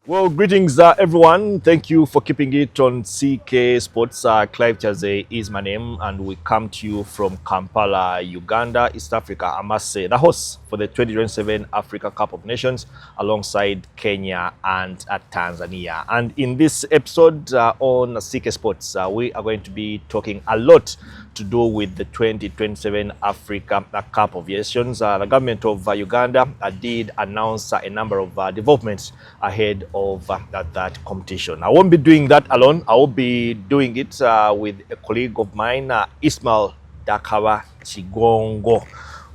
Well, greetings everyone. Thank you for keeping it on CK Sports. Clive Chaze is my name, and we come to you from Kampala, Uganda, East Africa. I must say, the host for the 2027 Africa Cup of Nations alongside Kenya and Tanzania. And in this episode on CK Sports, we are going to be talking a lot to do with the 2027 Africa Cup of Nations. The government of Uganda did announce a number of developments ahead of that competition. I won't be doing that alone. I will be doing it with a colleague of mine, Ismail Dhakaba Kigongo,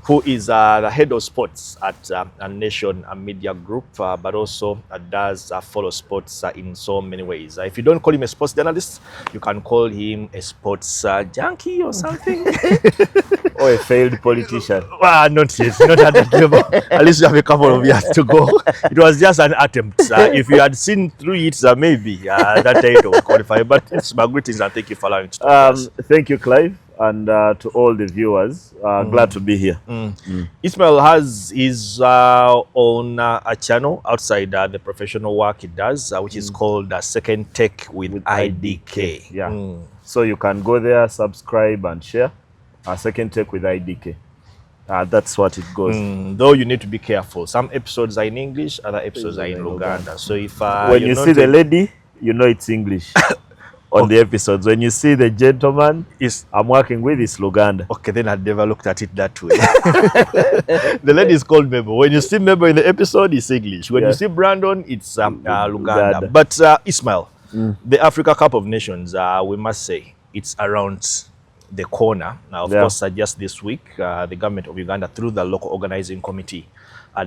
who is the head of sports at Nation Media Group, but also does follow sports in so many ways. If you don't call him a sports journalist, you can call him a sports junkie or something. Or a failed politician. Not yet, not at that level. At least you have a couple of years to go. It was just an attempt. If you had seen through it, maybe that title would qualify. But it's my greetings and thank you for allowing me to talk to us. Thank you, Clive, and to all the viewers. Glad to be here. Ismail has his own a channel outside the professional work he does, which is called Second Take with IDK. Yeah. So you can go there, subscribe, and share. Second Take with IDK. That's what it goes. Though you need to be careful. Some episodes are in English, other episodes are in Luganda. So if when you see the lady, you know it's English. On the episodes, when you see the gentleman, I'm working with, it's Luganda. Okay, then I'd never looked at it that way. The lady is called Mebo. When you see Mebo in the episode, it's English. When you see Brandon, it's Luganda. But Ismail, the Africa Cup of Nations, we must say, it's around the corner. Now, of course, just this week, the government of Uganda, through the local organizing committee,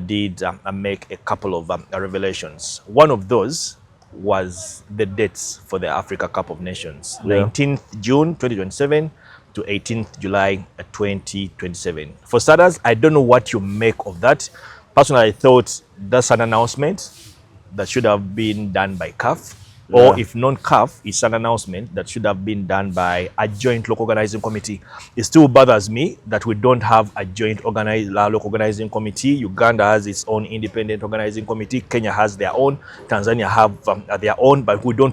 did make a couple of revelations. One of those was the dates for the Africa Cup of Nations, 19th June 2027 to 18th July 2027. For starters, I don't know what you make of that. Personally, I thought that's an announcement that should have been done by CAF. Or if non-CAF, it's an announcement that should have been done by a joint local organizing committee. It still bothers me that we don't have a joint local organizing committee. Uganda has its own independent organizing committee. Kenya has their own. Tanzania have their own, but we don't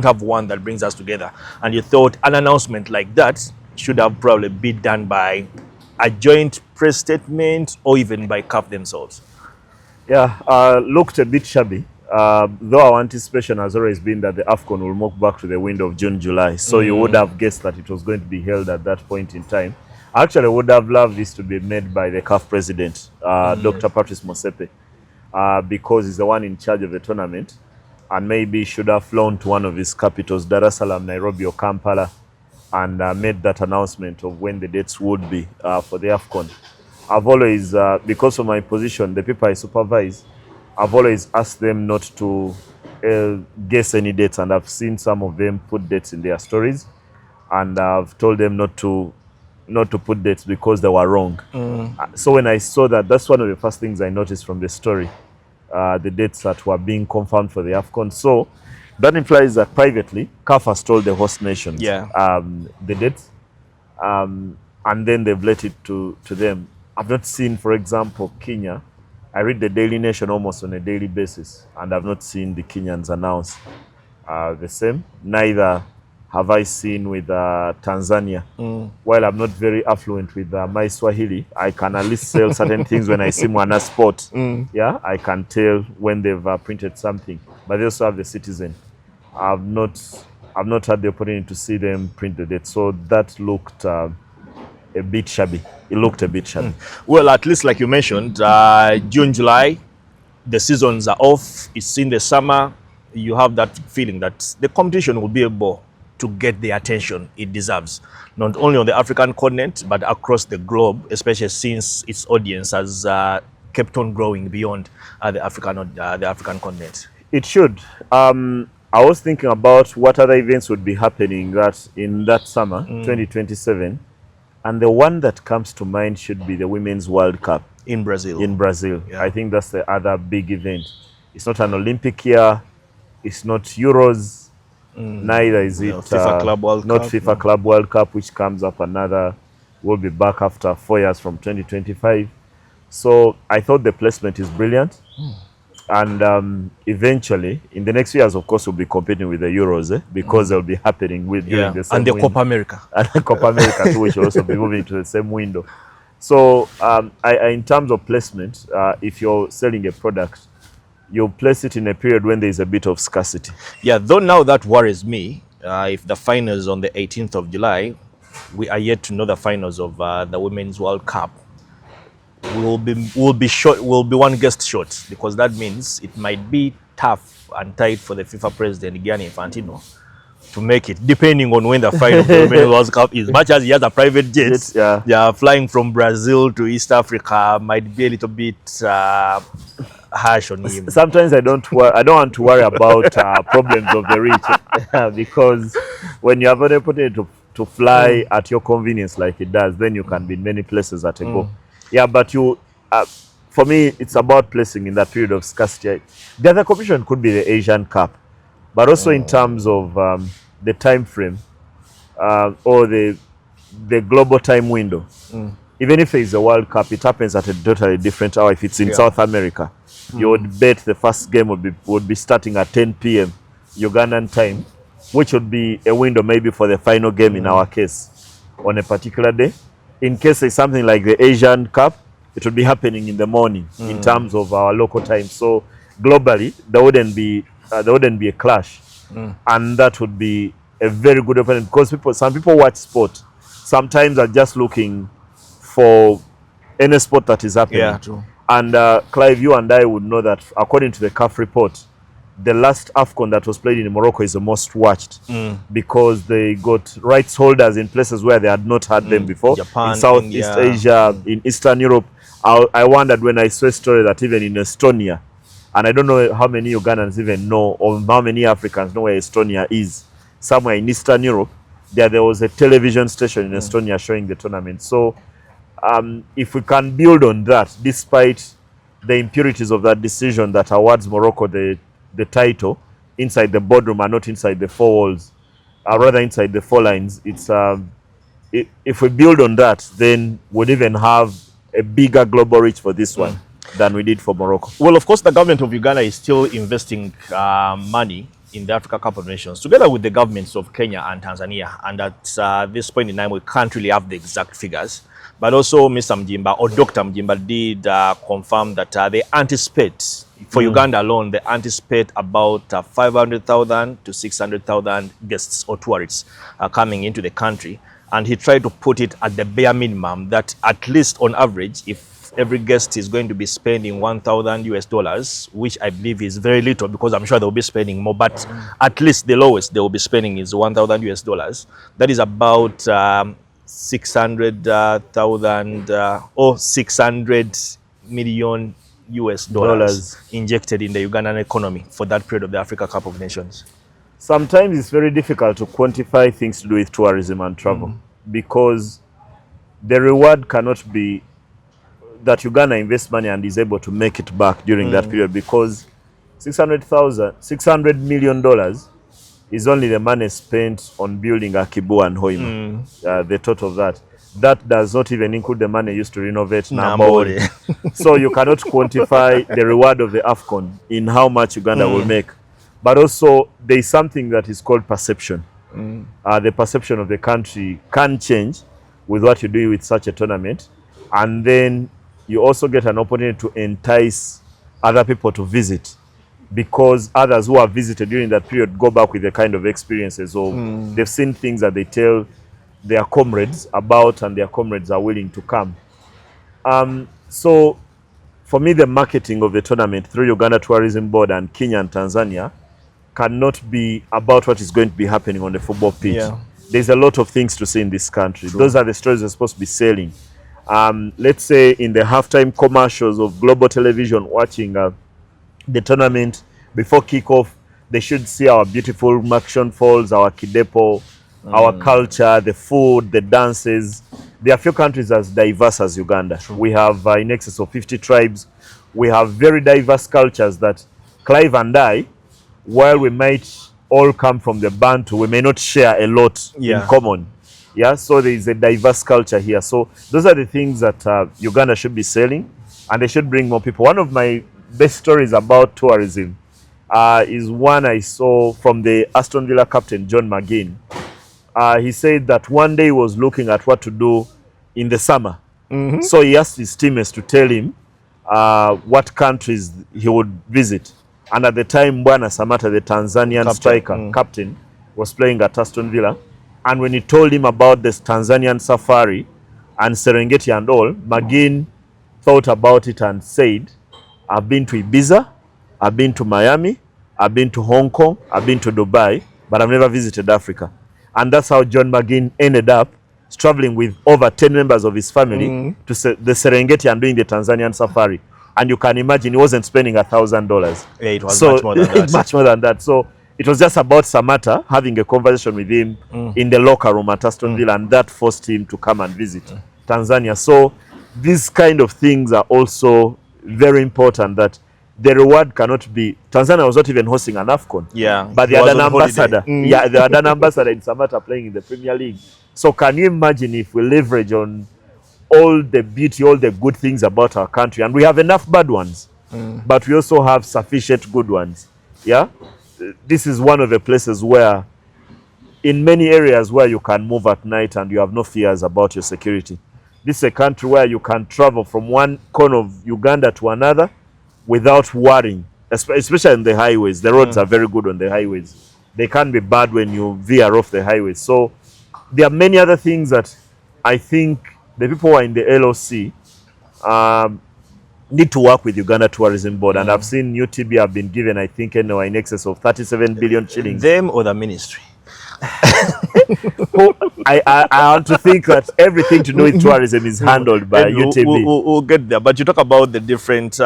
have one that brings us together. And you thought an announcement like that should have probably been done by a joint press statement or even by CAF themselves. Yeah, looked a bit shabby. Though our anticipation has always been that the AFCON will move back to the window of June, July. So you would have guessed that it was going to be held at that point in time. Actually, I would have loved this to be made by the CAF president, Dr. Patrice Motsepe, because he's the one in charge of the tournament, and maybe should have flown to one of his capitals, Dar es Salaam, Nairobi, or Kampala, and made that announcement of when the dates would be for the AFCON. I've always, because of my position, the people I supervise, I've always asked them not to guess any dates, and I've seen some of them put dates in their stories, and I've told them not to put dates because they were wrong. So when I saw that, that's one of the first things I noticed from the story, the dates that were being confirmed for the AFCON. So that implies that privately, CAF has told the host nations the dates, and then they've let it to them. I've not seen, for example, Kenya. I read the Daily Nation almost on a daily basis, and I've not seen the Kenyans announce the same. Neither have I seen with Tanzania. While I'm not very affluent with my Swahili, I can at least tell certain things when I see Mwana Sport. Yeah, I can tell when they've printed something. But they also have the Citizen. I've not had the opportunity to see them print the date, so that looked a bit shabby. It looked a bit shabby. Well, at least like you mentioned, June, July, the seasons are off. It's in the summer. You have that feeling that the competition will be able to get the attention it deserves, not only on the African continent, but across the globe, especially since its audience has kept on growing beyond the African continent. It should. I was thinking about what other events would be happening in that summer, 2027. And the one that comes to mind should be the Women's World Cup. In Brazil. Yeah. I think that's the other big event. It's not an Olympic year. It's not Euros. Neither is it FIFA Club World not Cup, FIFA Club World Cup, which comes up will be back after 4 years from 2025. So I thought the placement is brilliant. And eventually, in the next few years, of course, we'll be competing with the Euros because they'll be happening during the same and the window. Copa America. And the Copa America too, which will also be moving to the same window. So in terms of placement, if you're selling a product, you place it in a period when there is a bit of scarcity. Yeah, though now that worries me. If the finals on the 18th of July, we are yet to know the finals of the Women's World Cup. We'll be one guest short, because that means it might be tough and tight for the FIFA president Gianni Infantino to make it, depending on when the final of the Women's World Cup is. Much as he has a private jet, yeah, flying from Brazil to East Africa might be a little bit harsh on him. Sometimes I don't want to worry about problems of the rich, because when you have an opportunity to fly at your convenience like it does, then you can be in many places at a go. Yeah, but for me, it's about placing in that period of scarcity. The other competition could be the Asian Cup, but also in terms of the time frame or the global time window. Even if it's a World Cup, it happens at a totally different hour. If it's in South America, you would bet the first game would be starting at 10 p.m. Ugandan time, which would be a window maybe for the final game in our case on a particular day. In case it's something like the Asian Cup, it would be happening in the morning in terms of our local time. So globally, there wouldn't be a clash, and that would be a very good opponent, because some people watch sport. Sometimes are just looking for any sport that is happening. Yeah, true. And Clive, you and I would know that according to the CAF report, the last AFCON that was played in Morocco is the most watched, because they got rights holders in places where they had not had them before. Japan, in Southeast Asia, in Eastern Europe. I wondered when I saw a story that even in Estonia, and I don't know how many Ugandans even know, or how many Africans know where Estonia is, somewhere in Eastern Europe, there was a television station in Estonia showing the tournament. So if we can build on that, despite the impurities of that decision that awards Morocco the title inside the boardroom and not inside the four walls, rather inside the four lines, it's if we build on that, then we'd even have a bigger global reach for this one than we did for Morocco. Well, of course, the government of Uganda is still investing money in the Africa Cup of Nations, together with the governments of Kenya and Tanzania. And at this point in time, we can't really have the exact figures. But also, Mr. Mjimba, or Dr. Mjimba, did confirm that they anticipate, for Uganda alone, they anticipate about 500,000 to 600,000 guests or tourists coming into the country. And he tried to put it at the bare minimum that at least on average, if every guest is going to be spending $1,000 US, which I believe is very little, because I'm sure they'll be spending more, but at least the lowest they will be spending is $1,000 US. That is about 600,000 or 600 million US dollars injected in the Ugandan economy for that period of the Africa Cup of Nations. Sometimes it's very difficult to quantify things to do with tourism and travel, because the reward cannot be that Uganda invests money and is able to make it back during that period, because $600 million is only the money spent on building Akibu and Hoima, the total of that. That does not even include the money used to renovate Nambole. So you cannot quantify the reward of the AFCON in how much Uganda will make. But also, there is something that is called perception. The perception of the country can change with what you do with such a tournament. And then you also get an opportunity to entice other people to visit, because others who have visited during that period go back with the kind of experiences of they've seen things that they tell their comrades about, and their comrades are willing to come. So for me, the marketing of the tournament through Uganda Tourism Board and Kenya and Tanzania cannot be about what is going to be happening on the football pitch. There's a lot of things to see in this country. Those are the stories we're supposed to be selling. Let's say in the halftime commercials of global television watching the tournament before kickoff, they should see our beautiful Maction Falls, our Kidepo, our culture, the food, the dances. There are few countries as diverse as Uganda. We have in excess of 50 tribes. We have very diverse cultures that Clive and I, while we might all come from the Bantu, we may not share a lot in common. So there is a diverse culture here. So those are the things that Uganda should be selling, and they should bring more people. One of my best stories about tourism is one I saw from the Aston Villa captain, John McGinn. He said that one day he was looking at what to do in the summer. So he asked his teammates to tell him what countries he would visit. And at the time, Bwana Samata, the Tanzanian striker, captain, was playing at Aston Villa. And when he told him about this Tanzanian safari and Serengeti and all, McGinn thought about it and said, I've been to Ibiza, I've been to Miami, I've been to Hong Kong, I've been to Dubai, but I've never visited Africa. And that's how John McGinn ended up traveling with over 10 members of his family to the Serengeti and doing the Tanzanian safari. And you can imagine he wasn't spending $1,000. Yeah, it was much more than that. Much more than that. So it was just about Samata having a conversation with him in the locker room at Aston Villa, and that forced him to come and visit Tanzania. So these kind of things are also very important, that the reward cannot be. Tanzania was not even hosting an AFCON. Yeah. But they had an ambassador. Yeah, they had an ambassador in Samata playing in the Premier League. So can you imagine if we leverage on all the beauty, all the good things about our country, and we have enough bad ones, but we also have sufficient good ones. Yeah. This is one of the places where, in many areas where you can move at night and you have no fears about your security. This is a country where you can travel from one corner of Uganda to another without worrying, especially in the highways. The roads are very good on the highways. They can be bad when you veer off the highways. So there are many other things that I think the people who are in the LOC need to work with Uganda Tourism Board. And I've seen UTB have been given, I think, in excess of 37 billion shillings. Them or the ministry? I want to think that everything to do with tourism is handled by UTB. We'll get there, but you talk about the different,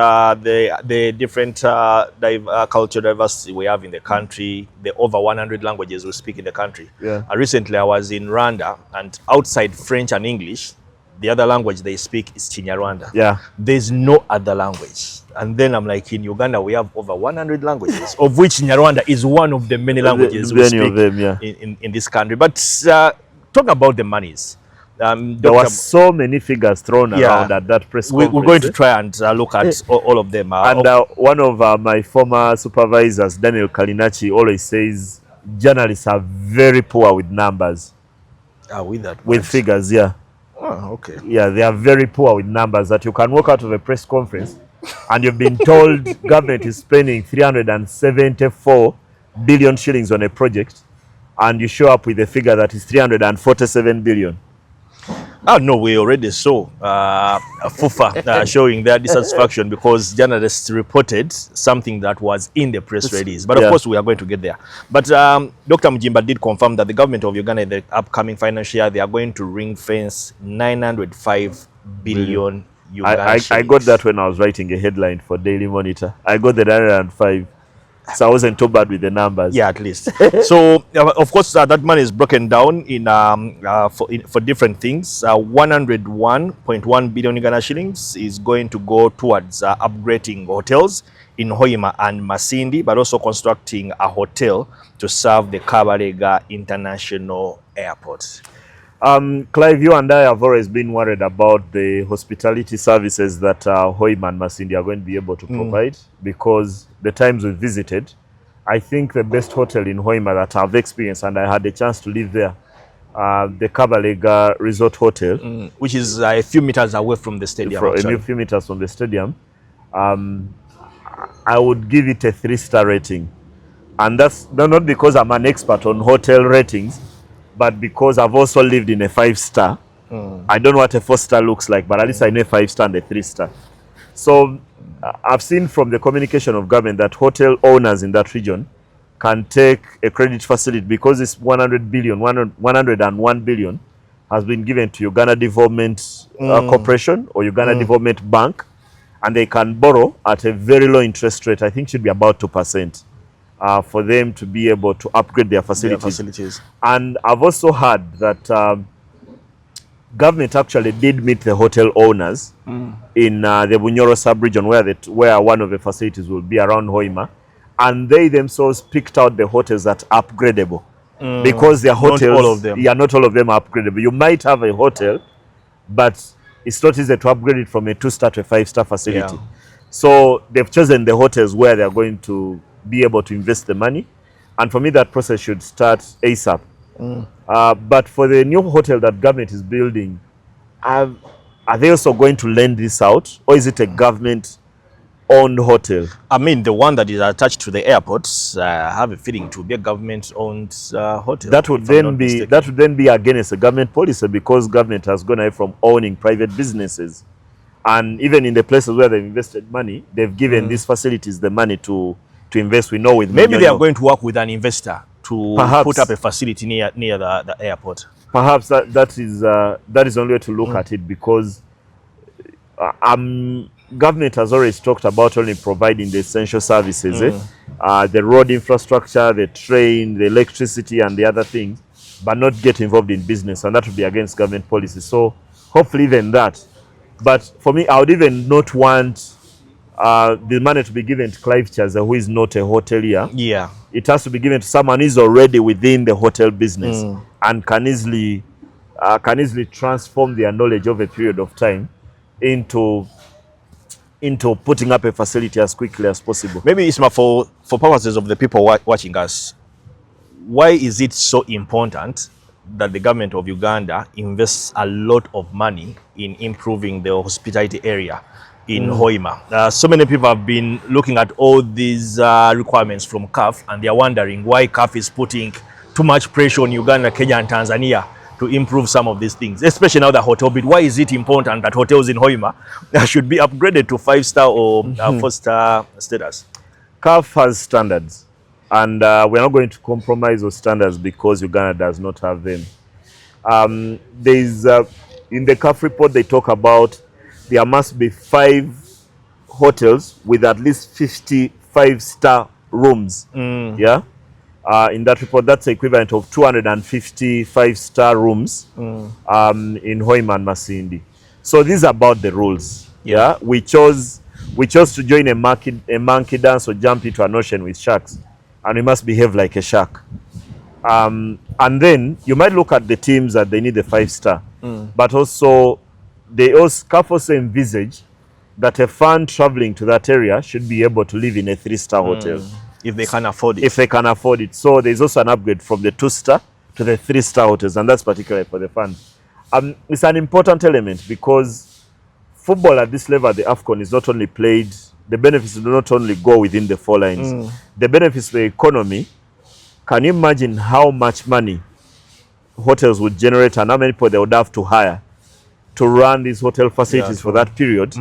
cultural diversity we have in the country, the over 100 languages we speak in the country. Yeah. Recently, I was in Rwanda, and outside French and English, the other language they speak is Kinyarwanda. Yeah. There's no other language. And then I'm like, in Uganda, we have over 100 languages, of which Kinyarwanda is one of the many languages we speak in this country. But talk about the monies. There were so many figures thrown around at that press conference. We're going to try and look at all of them. And one of my former supervisors, Daniel Kalinachi, always says journalists are very poor with numbers. With figures, yeah. Oh, okay. Yeah, they are very poor with numbers, that you can walk out of a press conference and you've been told government is spending 374 billion shillings on a project, and you show up with a figure that is 347 billion. Oh, no, we already saw FUFA showing their dissatisfaction because journalists reported something that was in the press release. But of course, we are going to get there. But Dr. Mujimba did confirm that the government of Uganda in the upcoming financial year, they are going to ring fence 905 billion Uganda I got that when I was writing a headline for Daily Monitor. I got the 905. So I wasn't too bad with the numbers. Yeah, at least. So, of course, that money is broken down for different things. 101.1 billion Uganda shillings is going to go towards upgrading hotels in Hoima and Masindi, but also constructing a hotel to serve the Kabalega International Airport. Clive, you and I have always been worried about the hospitality services that Hoima and Masindi are going to be able to provide, because the times we visited, I think the best hotel in Hoima that I've experienced, and I had the chance to live there, the Kabalega Resort Hotel, which is a few meters away from the stadium. A few meters from the stadium. I would give it a 3-star rating. And that's not because I'm an expert on hotel ratings, but because I've also lived in a 5-star. I don't know what a 4-star looks like, but at least I know a 5-star and a 3-star. So I've seen from the communication of government that hotel owners in that region can take a credit facility, because this 101 billion has been given to Uganda Development Corporation or Uganda Development Bank, and they can borrow at a very low interest rate. I think should be about 2%. For them to be able to upgrade their facilities. And I've also heard that government actually did meet the hotel owners in the Bunyoro sub-region where one of the facilities will be around Hoima, and they themselves picked out the hotels that are upgradable, because their hotels, not all of them. Yeah, not all of them are upgradable. You might have a hotel, but it's not easy to upgrade it from a 2-star to a 5-star facility. So they've chosen the hotels where they're going to be able to invest the money. And for me, that process should start ASAP. But for the new hotel that government is building, are they also going to lend this out, or is it a government-owned hotel? I mean, the one that is attached to the airports, I have a feeling to be a government-owned hotel. That would then be against a government policy, because government has gone away from owning private businesses, and even in the places where they've invested money, they've given these facilities the money to invest. We know with maybe they are going to work with an investor to put up a facility near the airport. Perhaps that is the only way to look at it, because government has always talked about only providing the essential services, the road infrastructure, the train, the electricity, and the other things, but not get involved in business, and that would be against government policy. So hopefully even that. But for me, I would even not want the money to be given to Clive Chaza, who is not a hotelier. Yeah. It has to be given to someone who is already within the hotel business and can easily transform their knowledge over a period of time into putting up a facility as quickly as possible. Maybe, Isma, for purposes of the people watching us, why is it so important that the government of Uganda invests a lot of money in improving the hospitality area in Hoima? So many people have been looking at all these requirements from CAF, and they are wondering why CAF is putting too much pressure on Uganda, Kenya and Tanzania to improve some of these things, especially now the hotel bit. Why is it important that hotels in Hoima should be upgraded to 5-star or 4-star status? CAF has standards, and we're not going to compromise those standards because Uganda does not have them. In the CAF report, they talk about there must be 5 hotels with at least 55-star rooms. Yeah. In that report, that's the equivalent of 255-star rooms in Hoima and Masindi. So these are about the rules. Yeah. We chose to join a monkey dance or jump into an ocean with sharks, and we must behave like a shark. And then you might look at the teams that they need a 5-star, but also CAF also envisage that a fan traveling to that area should be able to live in a 3-star hotel. If they can afford it. If they can afford it. So there's also an upgrade from the 2-star to the 3-star hotels, and that's particularly for the fans. It's an important element, because football at this level, the AFCON, is not only played, the benefits do not only go within the 4 lines. The benefits for the economy, can you imagine how much money hotels would generate and how many people they would have to hire to run these hotel facilities for that period?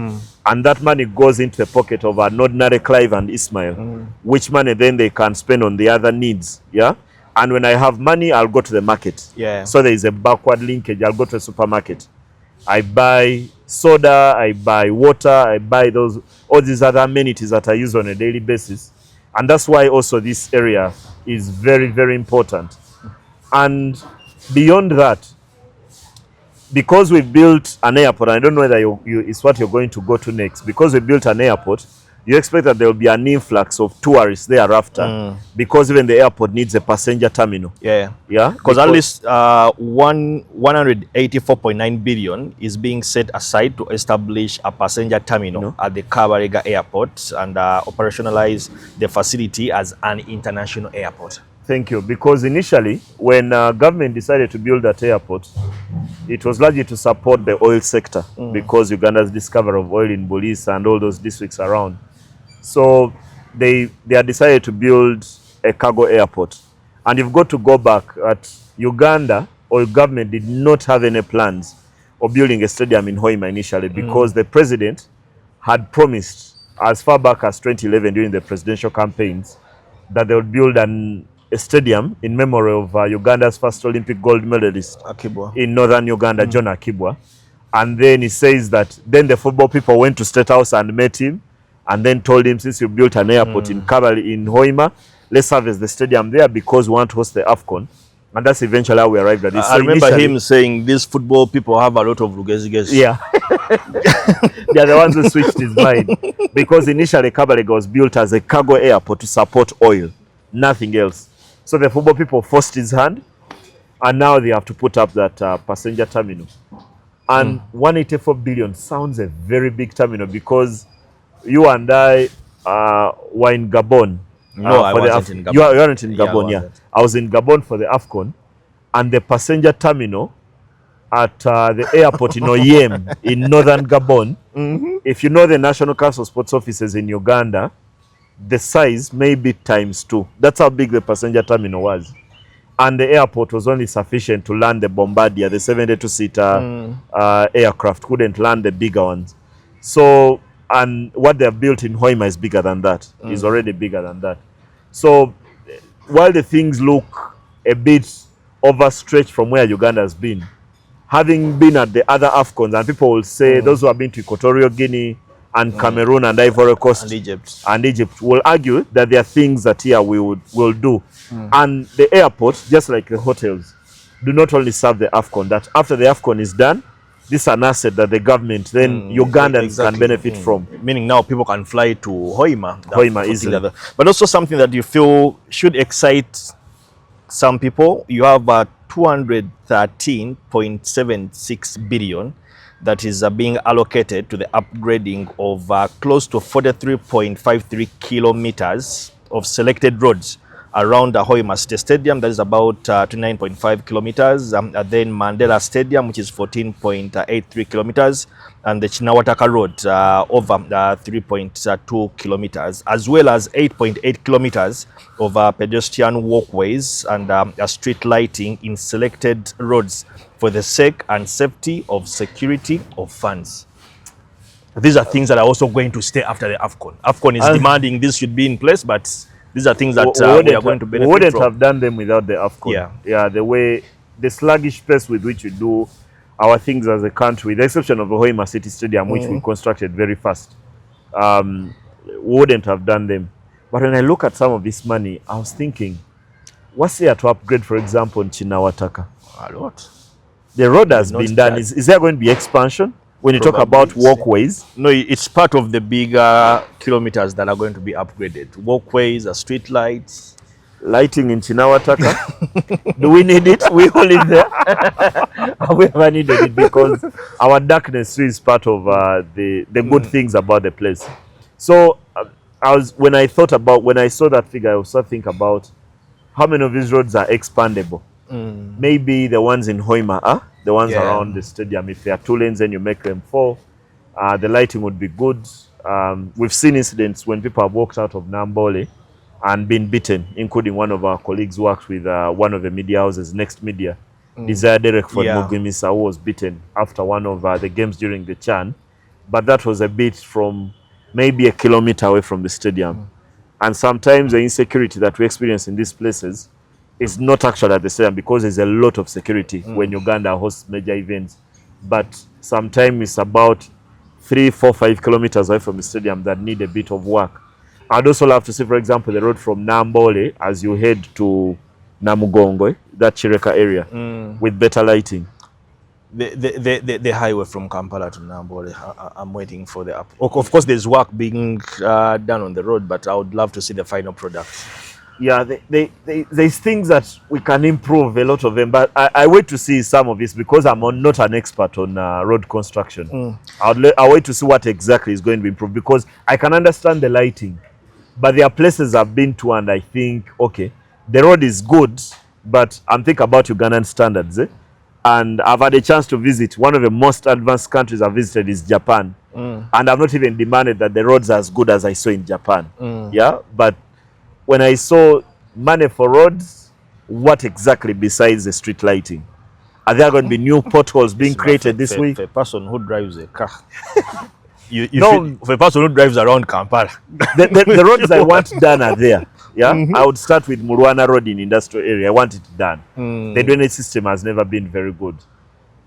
And that money goes into the pocket of an ordinary Clive and Ismail, which money then they can spend on the other needs. Yeah. And when I have money, I'll go to the market. Yeah. So there is a backward linkage. I'll go to a supermarket. I buy soda, I buy water, I buy all these other amenities that I use on a daily basis. And that's why also this area is very, very important. And beyond that, because we built an airport, I don't know whether it's what you're going to go to next. Because we built an airport, you expect that there will be an influx of tourists thereafter, because even the airport needs a passenger terminal. Yeah. Yeah. Because at least 184.9 billion is being set aside to establish a passenger terminal at the Kabarega Airport and operationalize the facility as an international airport. Thank you. Because initially, when government decided to build that airport, it was largely to support the oil sector, because Uganda's discovery of oil in Bulisa and all those districts around. So they had decided to build a cargo airport. And you've got to go back at Uganda, or government did not have any plans of building a stadium in Hoima initially, because the president had promised as far back as 2011 during the presidential campaigns that they would build a stadium in memory of Uganda's first Olympic gold medalist in northern Uganda, John Akibwa. And then he says that then the football people went to State House and met him, and then told him, since you built an airport in Kabale, in Hoima, let's have the stadium there because we want to host the AFCON. And that's eventually how we arrived at this. I remember him saying these football people have a lot of Rugeziges. Yeah. They are the ones who switched his mind. Because initially Kabale was built as a cargo airport to support oil, nothing else. So the football people forced his hand, and now they have to put up that passenger terminal. And 184 billion sounds a very big terminal, because you and I were in Gabon. No, I wasn't in Gabon. You weren't in Gabon, yeah. I was in Gabon for the AFCON, and the passenger terminal at the airport in Oyem in northern Gabon. If you know the National Council Sports offices in Uganda, the size may be ×2. That's how big the passenger terminal was. And the airport was only sufficient to land the Bombardier, the 72-seater aircraft, couldn't land the bigger ones. So, and what they have built in Hoima is bigger than that. Is already bigger than that. So, while the things look a bit overstretched from where Uganda has been, having been at the other AFCONs, and people will say, those who have been to Equatorial Guinea and Cameroon and Ivory Coast and Egypt will argue that there are things that here we will do. And the airport, just like the hotels, do not only serve the AFCON, that after the AFCON is done, this is an asset that the government, then Ugandans can benefit from. Meaning now people can fly to Hoima. Hoima easily. But also something that you feel should excite some people. You have 213.76 billion that is being allocated to the upgrading of close to 43.53 kilometers of selected roads around the Hoima State Stadium. That is about 29.5 kilometers. Then Mandela Stadium, which is 14.83 kilometers. And the Chinawataka Road, over 3.2 kilometers, as well as 8.8 kilometers of pedestrian walkways and street lighting in selected roads for the sake and safety of security of funds. These are things that are also going to stay after the AFCON. AFCON is demanding this should be in place, but these are things that we are going to benefit from. We wouldn't have done them without the AFCON. Yeah, the sluggish pace with which we do our things as a country, with the exception of the Hoima City Stadium, which we constructed very fast, we wouldn't have done them. But when I look at some of this money, I was thinking, what's there to upgrade, for example, in Chinawataka? A lot. The road has been done. Is there going to be expansion when you talk about walkways? No, it's part of the bigger kilometers that are going to be upgraded. Walkways, street lights. Lighting in Chinawataka. Do we need it? We all in there. We never needed it because our darkness is part of the good things about the place. So when I saw that figure, I also think about how many of these roads are expandable. Maybe the ones in Hoima are the ones around the stadium. If there are 2 lanes, then you make them 4. The lighting would be good. We've seen incidents when people have walked out of Nambole and been beaten, including one of our colleagues who works with one of the media houses, Next Media, Desire Derek for Mugimisa, who was beaten after one of the games during the CHAN. But that was a bit from maybe a kilometer away from the stadium. And sometimes the insecurity that we experience in these places is not actually at the stadium because there's a lot of security when Uganda hosts major events. But sometimes it's about 3, 4, 5 kilometers away from the stadium that need a bit of work. I'd also love to see, for example, the road from Nambole as you head to Namugongo, that Chireka area, with better lighting. The highway from Kampala to Nambole, I'm waiting for the up. Of course, there's work being done on the road, but I would love to see the final product. Yeah, there's things that we can improve, a lot of them, but I wait to see some of this because I'm not an expert on road construction. I'll wait to see what exactly is going to be improved because I can understand the lighting. But there are places I've been to and I think, okay, the road is good, but I'm thinking about Ugandan standards. And I've had a chance to visit. One of the most advanced countries I've visited is Japan. And I've not even demanded that the roads are as good as I saw in Japan. Yeah, but when I saw money for roads, what exactly besides the street lighting? Are there going to be new potholes being created this week? For a person who drives a car. For a person who drives around Kampala. The roads I want done are there. Yeah, I would start with Murwana Road in industrial area. I want it done. The drainage system has never been very good.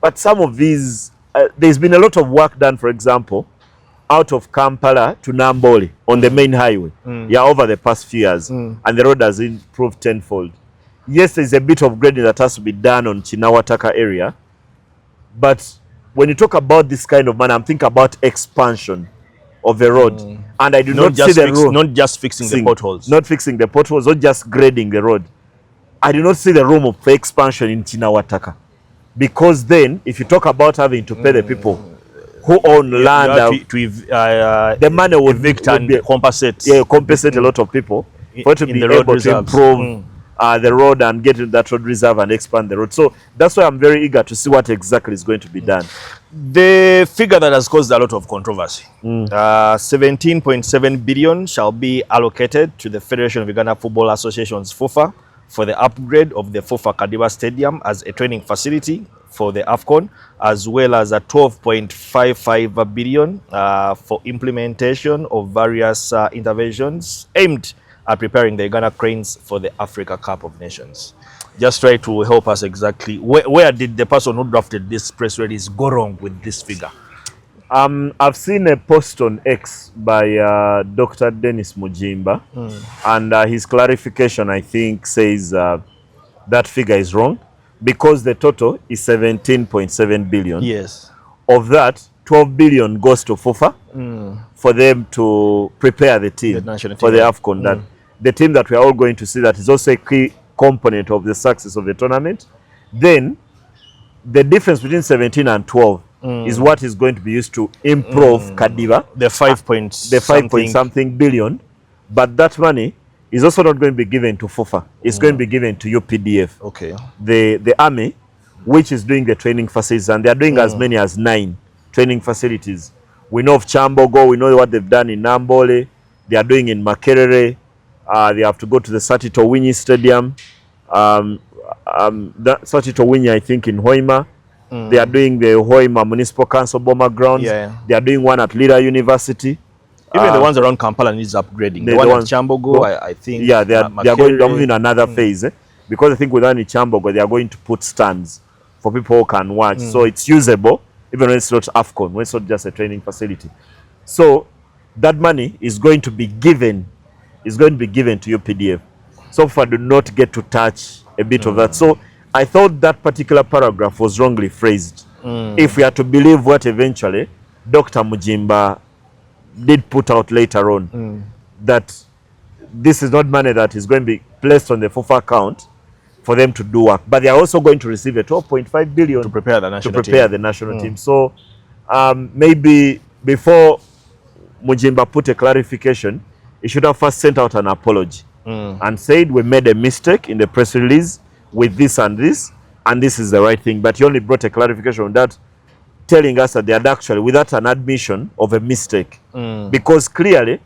But some of these, there's been a lot of work done, for example, out of Kampala to Nambole on the main highway. Yeah, over the past few years. And the road has improved tenfold. Yes, there's a bit of grading that has to be done on Chinawataka area. But when you talk about this kind of money, I'm thinking about expansion of the road. And I do not see the road. Not just fixing the potholes. Not fixing the potholes, not just grading the road. I do not see the room for expansion in Chinawataka. Because then, if you talk about having to pay the people, who own land. The money would evict and be, compensate. Yeah, compensate a lot of people for it to be able to improve the road and get into that road reserve and expand the road. So that's why I'm very eager to see what exactly is going to be done. The figure that has caused a lot of controversy, 17.7 billion shall be allocated to the Federation of Uganda Football Association's FOFA for the upgrade of the FOFA Kadiba Stadium as a training facility for the AFCON, as well as a 12.55 billion for implementation of various interventions aimed at preparing the Uganda Cranes for the Africa Cup of Nations. Just try to help us exactly. Where did the person who drafted this press release go wrong with this figure? I've seen a post on X by Dr. Dennis Mujimba, and his clarification, I think, says that figure is wrong because the total is 17.7 billion. Yes. Of that, 12 billion goes to FOFA for them to prepare the team for the AFCON. That the team that we are all going to see, that is also a key component of the success of the tournament. Then the difference between 17 and 12 is what is going to be used to improve Kadiba, the 5 point something billion. But that money is also not going to be given to FOFA. It's going to be given to UPDF, okay, the army, which is doing the training facilities, and they are doing as many as 9 training facilities. We know of Chambogo, we know what they've done in Nambole, they are doing in Makerere, they have to go to the Satito Winyi Stadium, Satito Winyi, I think, in Hoima. They are doing the Hoima Municipal Council Boma grounds. They are doing one at Lira University. Even the ones around Kampala needs upgrading. The one at Chambogo, I think. Yeah, they are going to move in another phase, because I think within Chambogo, they are going to put stands for people who can watch. So it's usable, even when it's not AFCON, when it's not just a training facility. So that money is going to be given, to UPDF. So far, do not get to touch a bit of that. So I thought that particular paragraph was wrongly phrased. If we are to believe what eventually Dr. Mujimba did put out later on, that this is not money that is going to be placed on the FOFA account for them to do work, but they are also going to receive a 12.5 billion to prepare the national team. So maybe before Mujimba put a clarification, he should have first sent out an apology and said, we made a mistake in the press release with this, and this is the right thing. But he only brought a clarification on that, telling us that they had actually, without an admission of a mistake, because clearly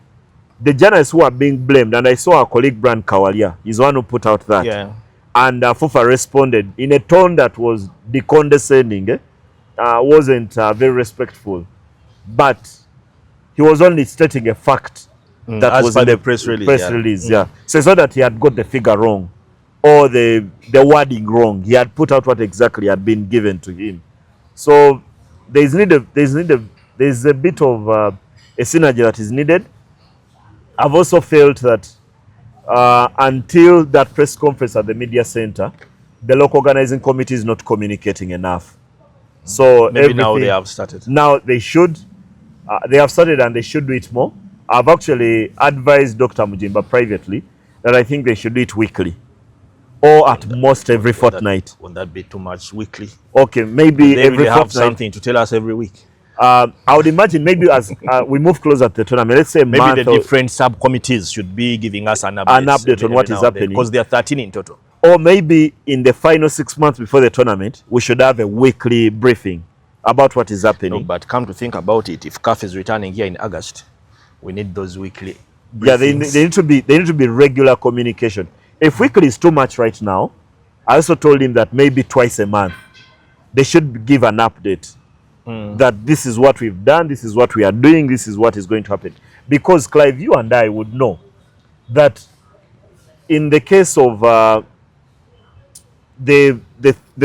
the journalists who are being blamed, and I saw our colleague Brand Kawalia, is one who put out that, and FOFA responded in a tone that was decondescending, wasn't very respectful, but he was only stating a fact that was in the press release. So it's not that he had got the figure wrong or the wording wrong. He had put out what exactly had been given to him. So there's a bit of a synergy that is needed. I've also felt that until that press conference at the media center, the local organizing committee is not communicating enough. So maybe now they have started. Now they should. They have started, and they should do it more. I've actually advised Dr. Mujimba privately that I think they should do it weekly, or at most every fortnight. Won't that be too much weekly? Okay, maybe they every have fortnight. Something to tell us every week. I would imagine maybe as we move closer to the tournament, let's say maybe the different subcommittees should be giving us an update on what is happening, because there are 13 in total. Or maybe in the final 6 months before the tournament, we should have a weekly briefing about what is happening. No, but come to think about it, if CAF is returning here in August, we need those weekly briefings. Yeah, they need to be regular communication. If weekly is too much right now, I also told him that maybe twice a month they should give an update that this is what we've done, this is what we are doing, this is what is going to happen. Because Clive, you and I would know that in the case of the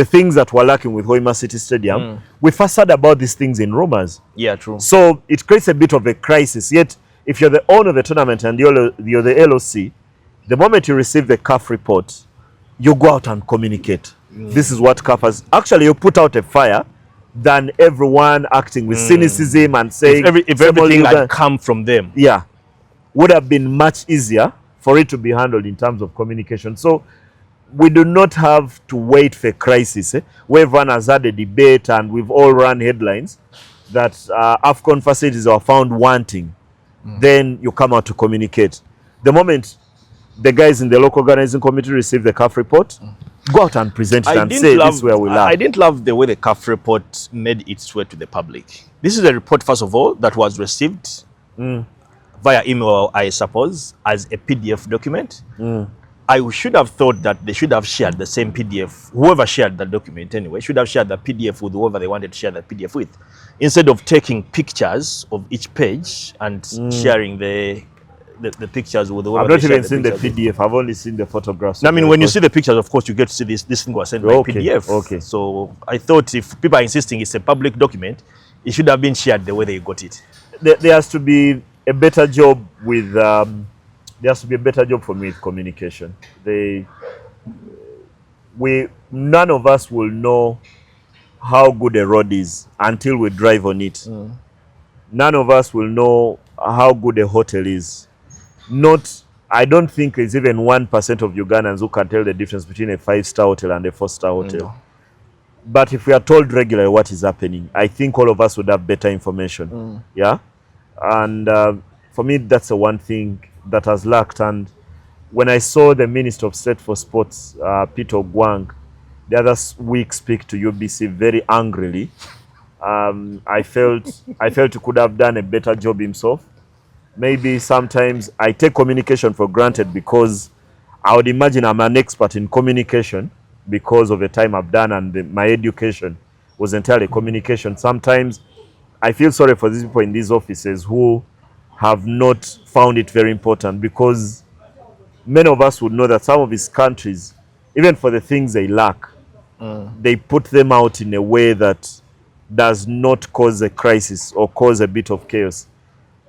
things that were lacking with Hoima City Stadium, we first heard about these things in rumors. Yeah, true. So it creates a bit of a crisis. Yet, if you're the owner of the tournament and you're the LOC, the moment you receive the CAF report, you go out and communicate. This is what CAF has. Actually, you put out a fire than everyone acting with cynicism and saying if everything had come from them. Yeah, would have been much easier for it to be handled in terms of communication. So we do not have to wait for a crisis where everyone has had a debate and we've all run headlines that AFCON facilities are found wanting, then you come out to communicate. The moment the guys in the local organizing committee receive the CAF report, go out and present it and say this is where we lack. I didn't love the way the CAF report made its way to the public. This is a report, first of all, that was received via email, I suppose, as a PDF document. I should have thought that they should have shared the same PDF. Whoever shared the document anyway should have shared the PDF with whoever they wanted to share the PDF with, instead of taking pictures of each page and sharing the pictures with whoever. I've not even seen the PDF. I've only seen the photographs. I mean, when you see the pictures, of course, you get to see this thing was sent by PDF. Okay. So I thought if people are insisting it's a public document, it should have been shared the way they got it. There has to be a better job with. There has to be a better job for me with communication. None of us will know how good a road is until we drive on it. None of us will know how good a hotel is. I don't think there's even 1% of Ugandans who can tell the difference between a 5-star hotel and a 4-star hotel. No. But if we are told regularly what is happening, I think all of us would have better information. Yeah, and for me, that's the one thing that has lacked. And when I saw the Minister of State for Sports, Peter Ogwang, the other week speak to UBC very angrily, I felt he could have done a better job himself. Maybe sometimes I take communication for granted because I would imagine I'm an expert in communication because of the time I've done, and my education was entirely communication. Sometimes I feel sorry for these people in these offices who have not found it very important, because many of us would know that some of these countries, even for the things they lack, they put them out in a way that does not cause a crisis or cause a bit of chaos.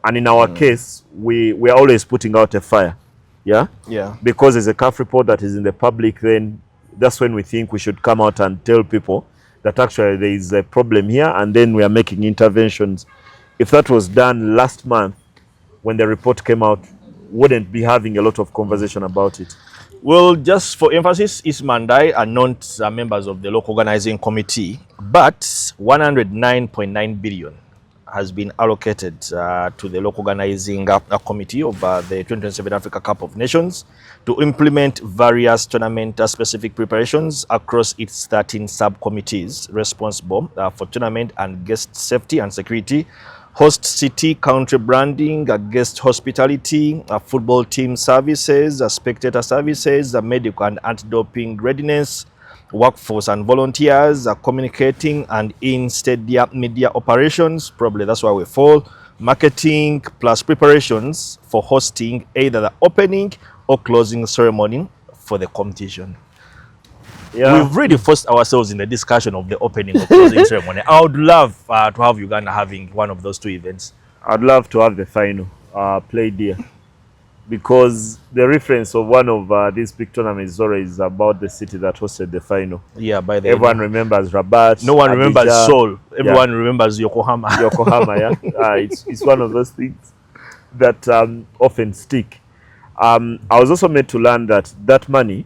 And in our case, we are always putting out a fire. Yeah? Yeah. Because there's a CAF report that is in the public, then that's when we think we should come out and tell people that actually there is a problem here, and then we are making interventions. If that was done last month, when the report came out, wouldn't be having a lot of conversation about it. Well, just for emphasis, Ismail and I are not members of the local organizing committee, but 109.9 billion has been allocated to the local organizing committee of the 2027 Africa Cup of Nations to implement various tournament-specific preparations across its 13 subcommittees responsible for tournament and guest safety and security, host city country branding, guest hospitality, football team services, spectator services, medical and anti-doping readiness, workforce and volunteers, communicating and in-stadium media operations, probably that's why we fall, marketing, plus preparations for hosting either the opening or closing ceremony for the competition. Yeah. We've really forced ourselves in the discussion of the opening or closing ceremony. I would love to have Uganda having one of those two events. I'd love to have the final played here, because the reference of one of these big tournaments is about the city that hosted the final. Yeah, by the everyone remembers Rabat. No one remembers Seoul. Everyone remembers Yokohama. Yokohama, yeah. It's one of those things that often stick. I was also made to learn that money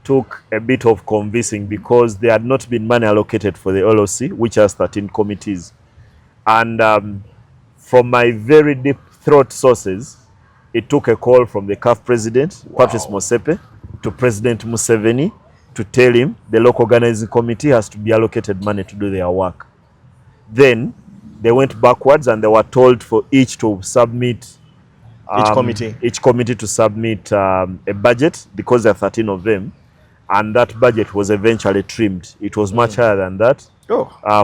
took a bit of convincing, because there had not been money allocated for the LOC, which has 13 committees. And from my very deep throat sources, it took a call from the CAF president, Patrice Motsepe, to President Museveni to tell him the local organizing committee has to be allocated money to do their work. Then they went backwards and they were told for each to submit each committee to submit a budget, because there are 13 of them, and that budget was eventually trimmed. It was much higher than that.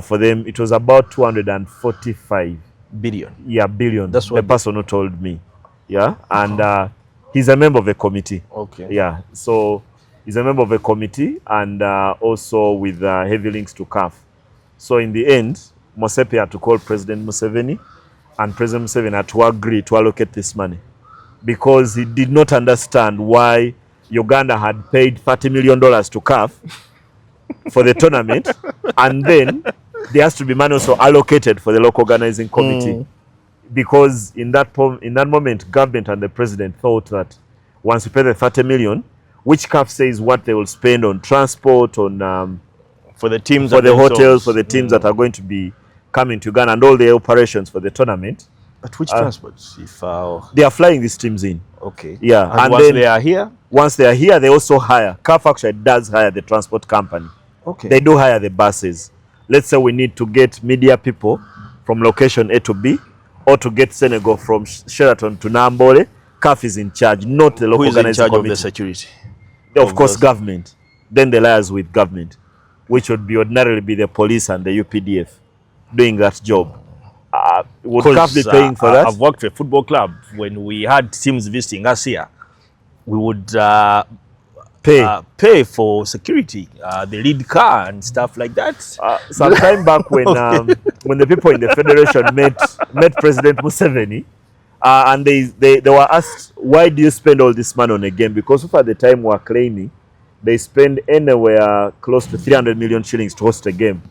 For them, it was about 245 billion. Yeah, billion. That's what the person who told me. Yeah, and he's a member of a committee. Okay. Yeah, so he's a member of a committee, and also with heavy links to CAF. So in the end, Motsepe had to call President Museveni, and President Museveni had to agree to allocate this money, because he did not understand why Uganda had paid $30 million to CAF for the tournament, and then there has to be money also allocated for the local organizing committee. Because in that moment, government and the president thought that once we pay the 30 million, which CAF says what they will spend on transport, on for the teams, for the hotels, for the teams that are going to be coming to Uganda and all the operations for the tournament. But which transport? If they are flying these teams in. Okay. Yeah. And once they are here? Once they are here, they also hire. CAF actually does hire the transport company. Okay. They do hire the buses. Let's say we need to get media people from location A to B, or to get Senegal from Sheraton to Nambole. CAF is in charge, not the local organizing committee. Who is in charge of the security? Of course, government. Then they liaise with government, which would be ordinarily be the police and the UPDF doing that job. Would CAF be paying for that? I've worked for a football club. When we had teams visiting us here, we would pay for security, the lead car and stuff like that. Sometime back when when the people in the federation met President Museveni, and they were asked, why do you spend all this money on a game? Because at the time we were claiming they spend anywhere close to 300 million shillings to host a game.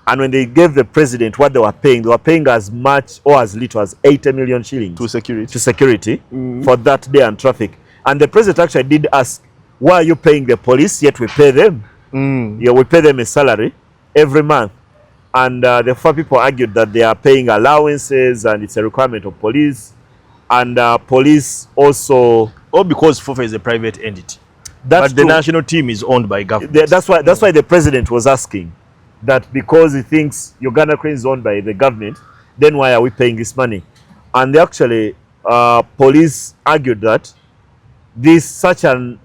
And when they gave the president what they were paying as much or as little as 80 million shillings to security for that day and traffic. And the president actually did ask, why are you paying the police yet we pay them? Yeah, we pay them a salary every month. And the four people argued that they are paying allowances and it's a requirement of police. And police also... Or because FOFA is a private entity. But the national team is owned by government. That's why the president was asking that, because he thinks Uganda Cranes is owned by the government, then why are we paying this money? And they actually, police argued that such an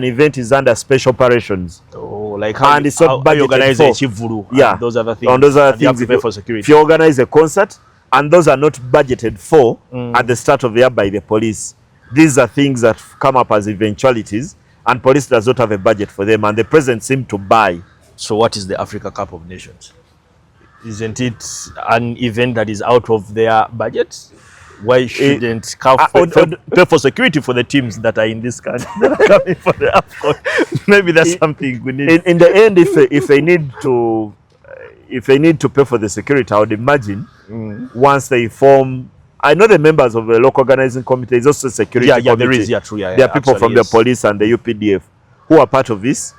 event is under special operations. Oh, like how you organize a Chivuru, yeah, and those other things. On those other things, you have to pay for security. If you organize a concert, and those are not budgeted for at the start of the year by the police, these are things that come up as eventualities, and police does not have a budget for them, and the president seemed to buy. So what is the Africa Cup of Nations? Isn't it an event that is out of their budget? Why shouldn't CAF pay for security for the teams that are in this country that are coming for the AFCON? Maybe that's something we need. In the end, if they need to pay for the security, I would imagine once they form. I know the members of the local organizing committee is also security committee. There is, true. There are people from the police and the UPDF who are part of this,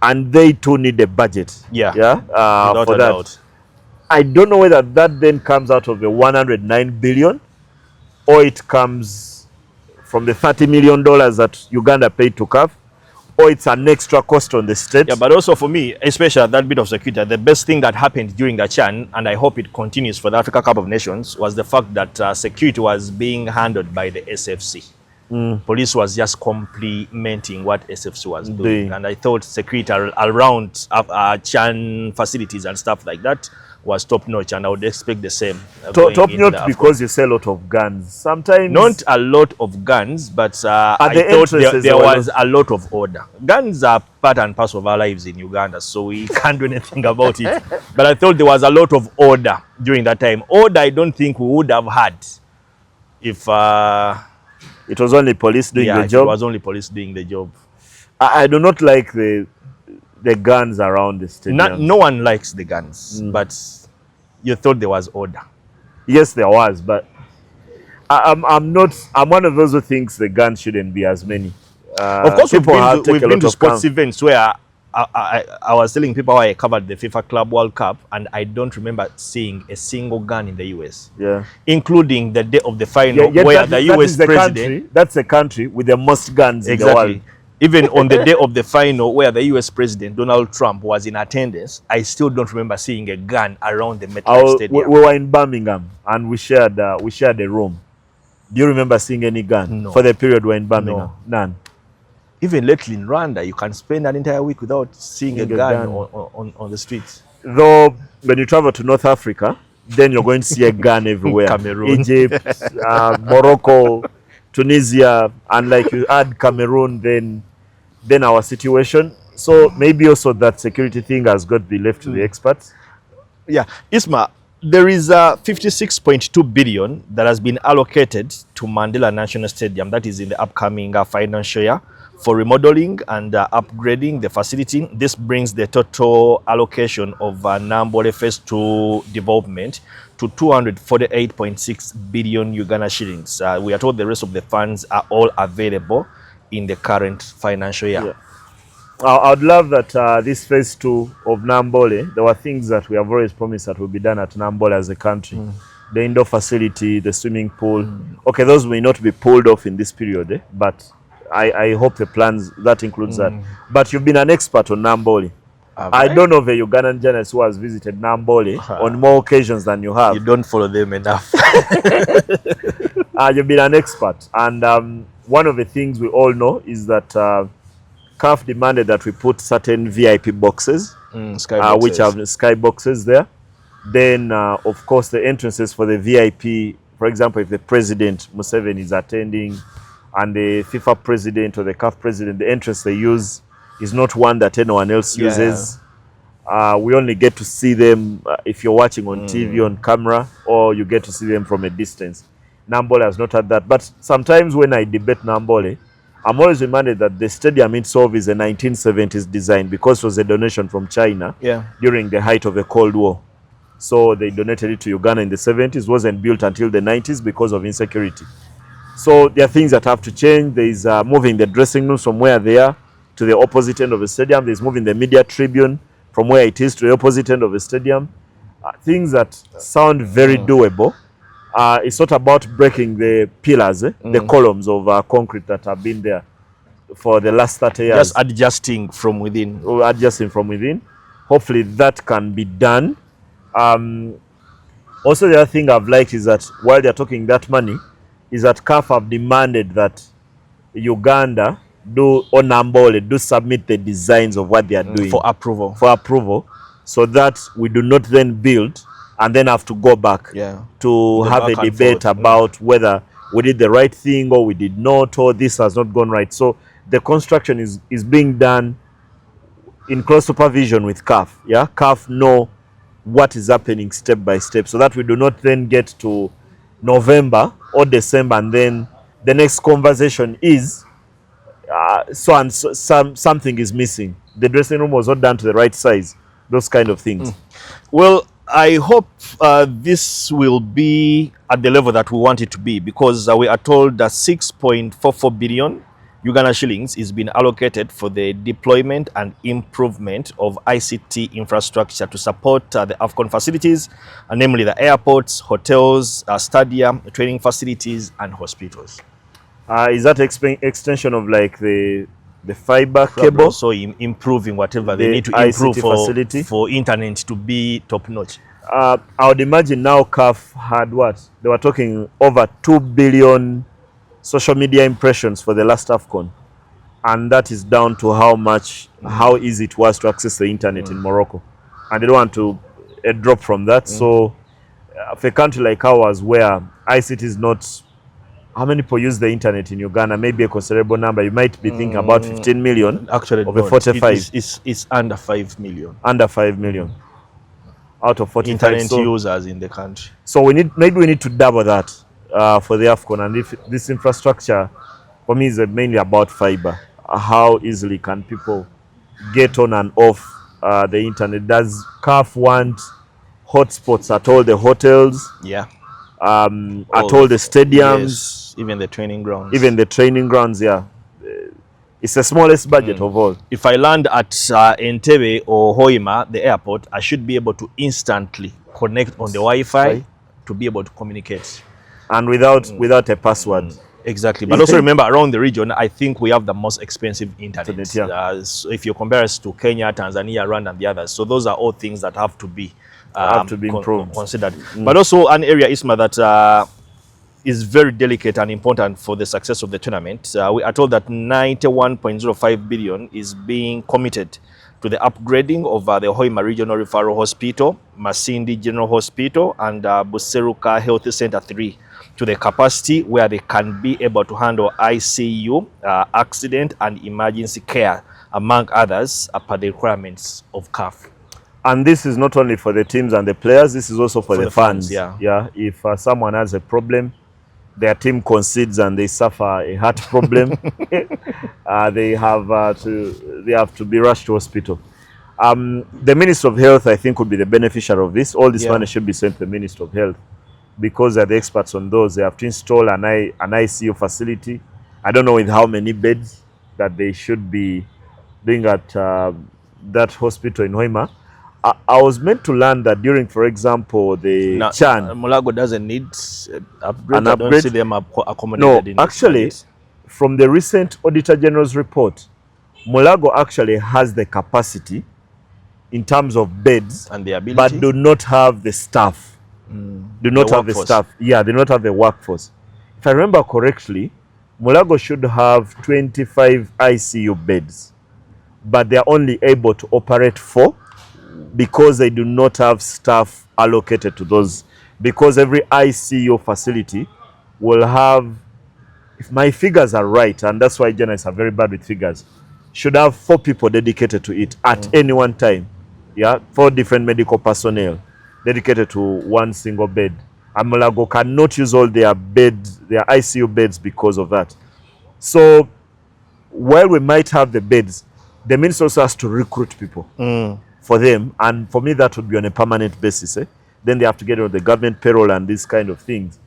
and they too need a budget. Without for a that. doubt. I don't know whether that then comes out of the 109 billion, or it comes from the $30 million that Uganda paid to CAF, or it's an extra cost on the state. Yeah, but also for me, especially that bit of security, the best thing that happened during the CHAN, and I hope it continues for the Africa Cup of Nations, was the fact that security was being handled by the SFC. Police was just complementing what SFC was doing. And I thought security around CHAN facilities and stuff like that was top notch, and I would expect the same. Top notch because you sell a lot of guns. Sometimes not a lot of guns, but I thought there was a lot of order. Guns are part and parcel of our lives in Uganda, so we can't do anything about it. But I thought there was a lot of order during that time. Order I don't think we would have had if it was only police doing the job. It was only police doing the job. I do not like the guns around the stadium. No one likes the guns, but you thought there was order. Yes, there was, but I'm one of those who thinks the guns shouldn't be as many. Of course, we've been to sports events where I was telling people how I covered the FIFA Club World Cup, and I don't remember seeing a single gun in the US. Yeah, including the day of the final, where the US president. That's a country with the most guns in the world. Even on the day of the final, where the US President Donald Trump was in attendance, I still don't remember seeing a gun around the MetLife Stadium. We were in Birmingham and we shared a room. Do you remember seeing any gun for the period we were in Birmingham? No. None. Even lately in Rwanda, you can spend an entire week without seeing a gun on the streets. Though when you travel to North Africa, then you're going to see a gun everywhere. Cameroon, Egypt, Morocco, Tunisia, and like you add Cameroon, then our situation. So maybe also that security thing has got to be left to the experts. Yeah, Isma, there is 56.2 billion that has been allocated to Mandela National Stadium. That is in the upcoming financial year for remodeling and upgrading the facility. This brings the total allocation of Nambole Phase 2 development to 248.6 billion Uganda shillings. We are told the rest of the funds are all available in the current financial year. I'd love that this phase 2 of Nambole, there were things that we have always promised that will be done at Nambole as a country. The indoor facility, the swimming pool. Okay, those may not be pulled off in this period, but I hope the plans, that includes that. But you've been an expert on Nambole. I don't know of a Ugandan journalist who has visited Nambole on more occasions than you have. You don't follow them enough. You've been an expert. And one of the things we all know is that CAF demanded that we put certain VIP boxes, which have sky boxes there. Then, of course, the entrances for the VIP, for example, if the president, Museveni, is attending, and the FIFA president or the CAF president, the entrance they use is not one that anyone else uses. We only get to see them if you're watching on TV, on camera, or you get to see them from a distance. Nambole has not had that. But sometimes when I debate Nambole, I'm always reminded that the stadium itself is a 1970s design because it was a donation from China during the height of the Cold War. So they donated it to Uganda in the 70s. It wasn't built until the 90s because of insecurity. So there are things that have to change. There is moving the dressing rooms from where they are to the opposite end of the stadium. There's moving the media tribune from where it is to the opposite end of the stadium. Things that sound very doable. It's not about breaking the pillars, the columns of concrete that have been there for the last 30 years. Just adjusting from within. Adjusting from within. Hopefully that can be done. Also, the other thing I've liked is that while they're talking that money, is that CAF have demanded that Uganda do submit the designs of what they are doing for approval. So that we do not then build and then have to go back to have a debate about whether we did the right thing or we did not, or this has not gone right. So the construction is being done in close supervision with CAF. CAF know what is happening step by step, so that we do not then get to November or December and then the next conversation is something is missing. The dressing room was not done to the right size. Those kind of things. Well, I hope this will be at the level that we want it to be, because we are told that 6.44 billion Uganda shillings is being allocated for the deployment and improvement of ICT infrastructure to support the AFCON facilities, namely the airports, hotels, stadium, training facilities, and hospitals. Is that extension of like the fiber cable? So improving whatever they need to improve for internet to be top notch. I would imagine now CAF had what? They were talking over 2 billion social media impressions for the last AFCON. And that is down to how easy it was to access the internet in Morocco. And they don't want to drop from that. So for a country like ours where ICT is not, how many people use the internet in Uganda? Maybe a considerable number. You might be thinking about 15 million. Actually, over 45. It's under 5 million. Under 5 million. Out of 45 internet users in the country. So maybe we need to double that for the AFCON. And if this infrastructure, for me, is mainly about fiber. How easily can people get on and off the internet? Does CAF want hotspots at all the hotels? Yeah. At all the stadiums? Yes, even the training grounds. Even the training grounds, yeah. It's the smallest budget of all. If I land at Entebbe or Hoima, the airport, I should be able to instantly connect on the Wi-Fi to be able to communicate. And without a password. Exactly. But also remember, around the region, I think we have the most expensive internet. So if you compare us to Kenya, Tanzania, Rwanda, and the others. So those are all things that have to be improved. Considered. But also an area, Isma, that is very delicate and important for the success of the tournament. We are told that 91.05 billion is being committed to the upgrading of the Hoima Regional Referral Hospital, Masindi General Hospital, and Buseruka Health Center 3 to the capacity where they can be able to handle ICU, accident and emergency care, among others, per the requirements of CAF. And this is not only for the teams and the players, this is also for the fans. Yeah. If someone has a problem, their team concedes and they suffer a heart problem, they have to be rushed to hospital. The Minister of Health, I think, would be the beneficiary of this. All this money should be sent to the Minister of Health, because they're the experts on those. They have to install an ICU facility. I don't know with how many beds that they should be being at that hospital in Hoima, I was meant to learn that during, for example, the Chan. Mulago doesn't need upgrade. An upgrade. I don't see them accommodated. No, actually, from the recent Auditor General's report, Mulago actually has the capacity in terms of beds, and the ability, but do not have the staff. Do not have the staff. Yeah, they do not have the workforce. If I remember correctly, Mulago should have 25 ICU beds, but they are only able to operate 4 because they do not have staff allocated to those. Because every ICU facility will have, if my figures are right, and that's why journalists are very bad with figures, should have 4 people dedicated to it at any one time. Yeah, 4 different medical personnel dedicated to one single bed. And Mulago cannot use all their beds, their ICU beds, because of that. So while we might have the beds, the ministry also has to recruit people for them, and for me that would be on a permanent basis. Then they have to get on the government payroll and these kind of things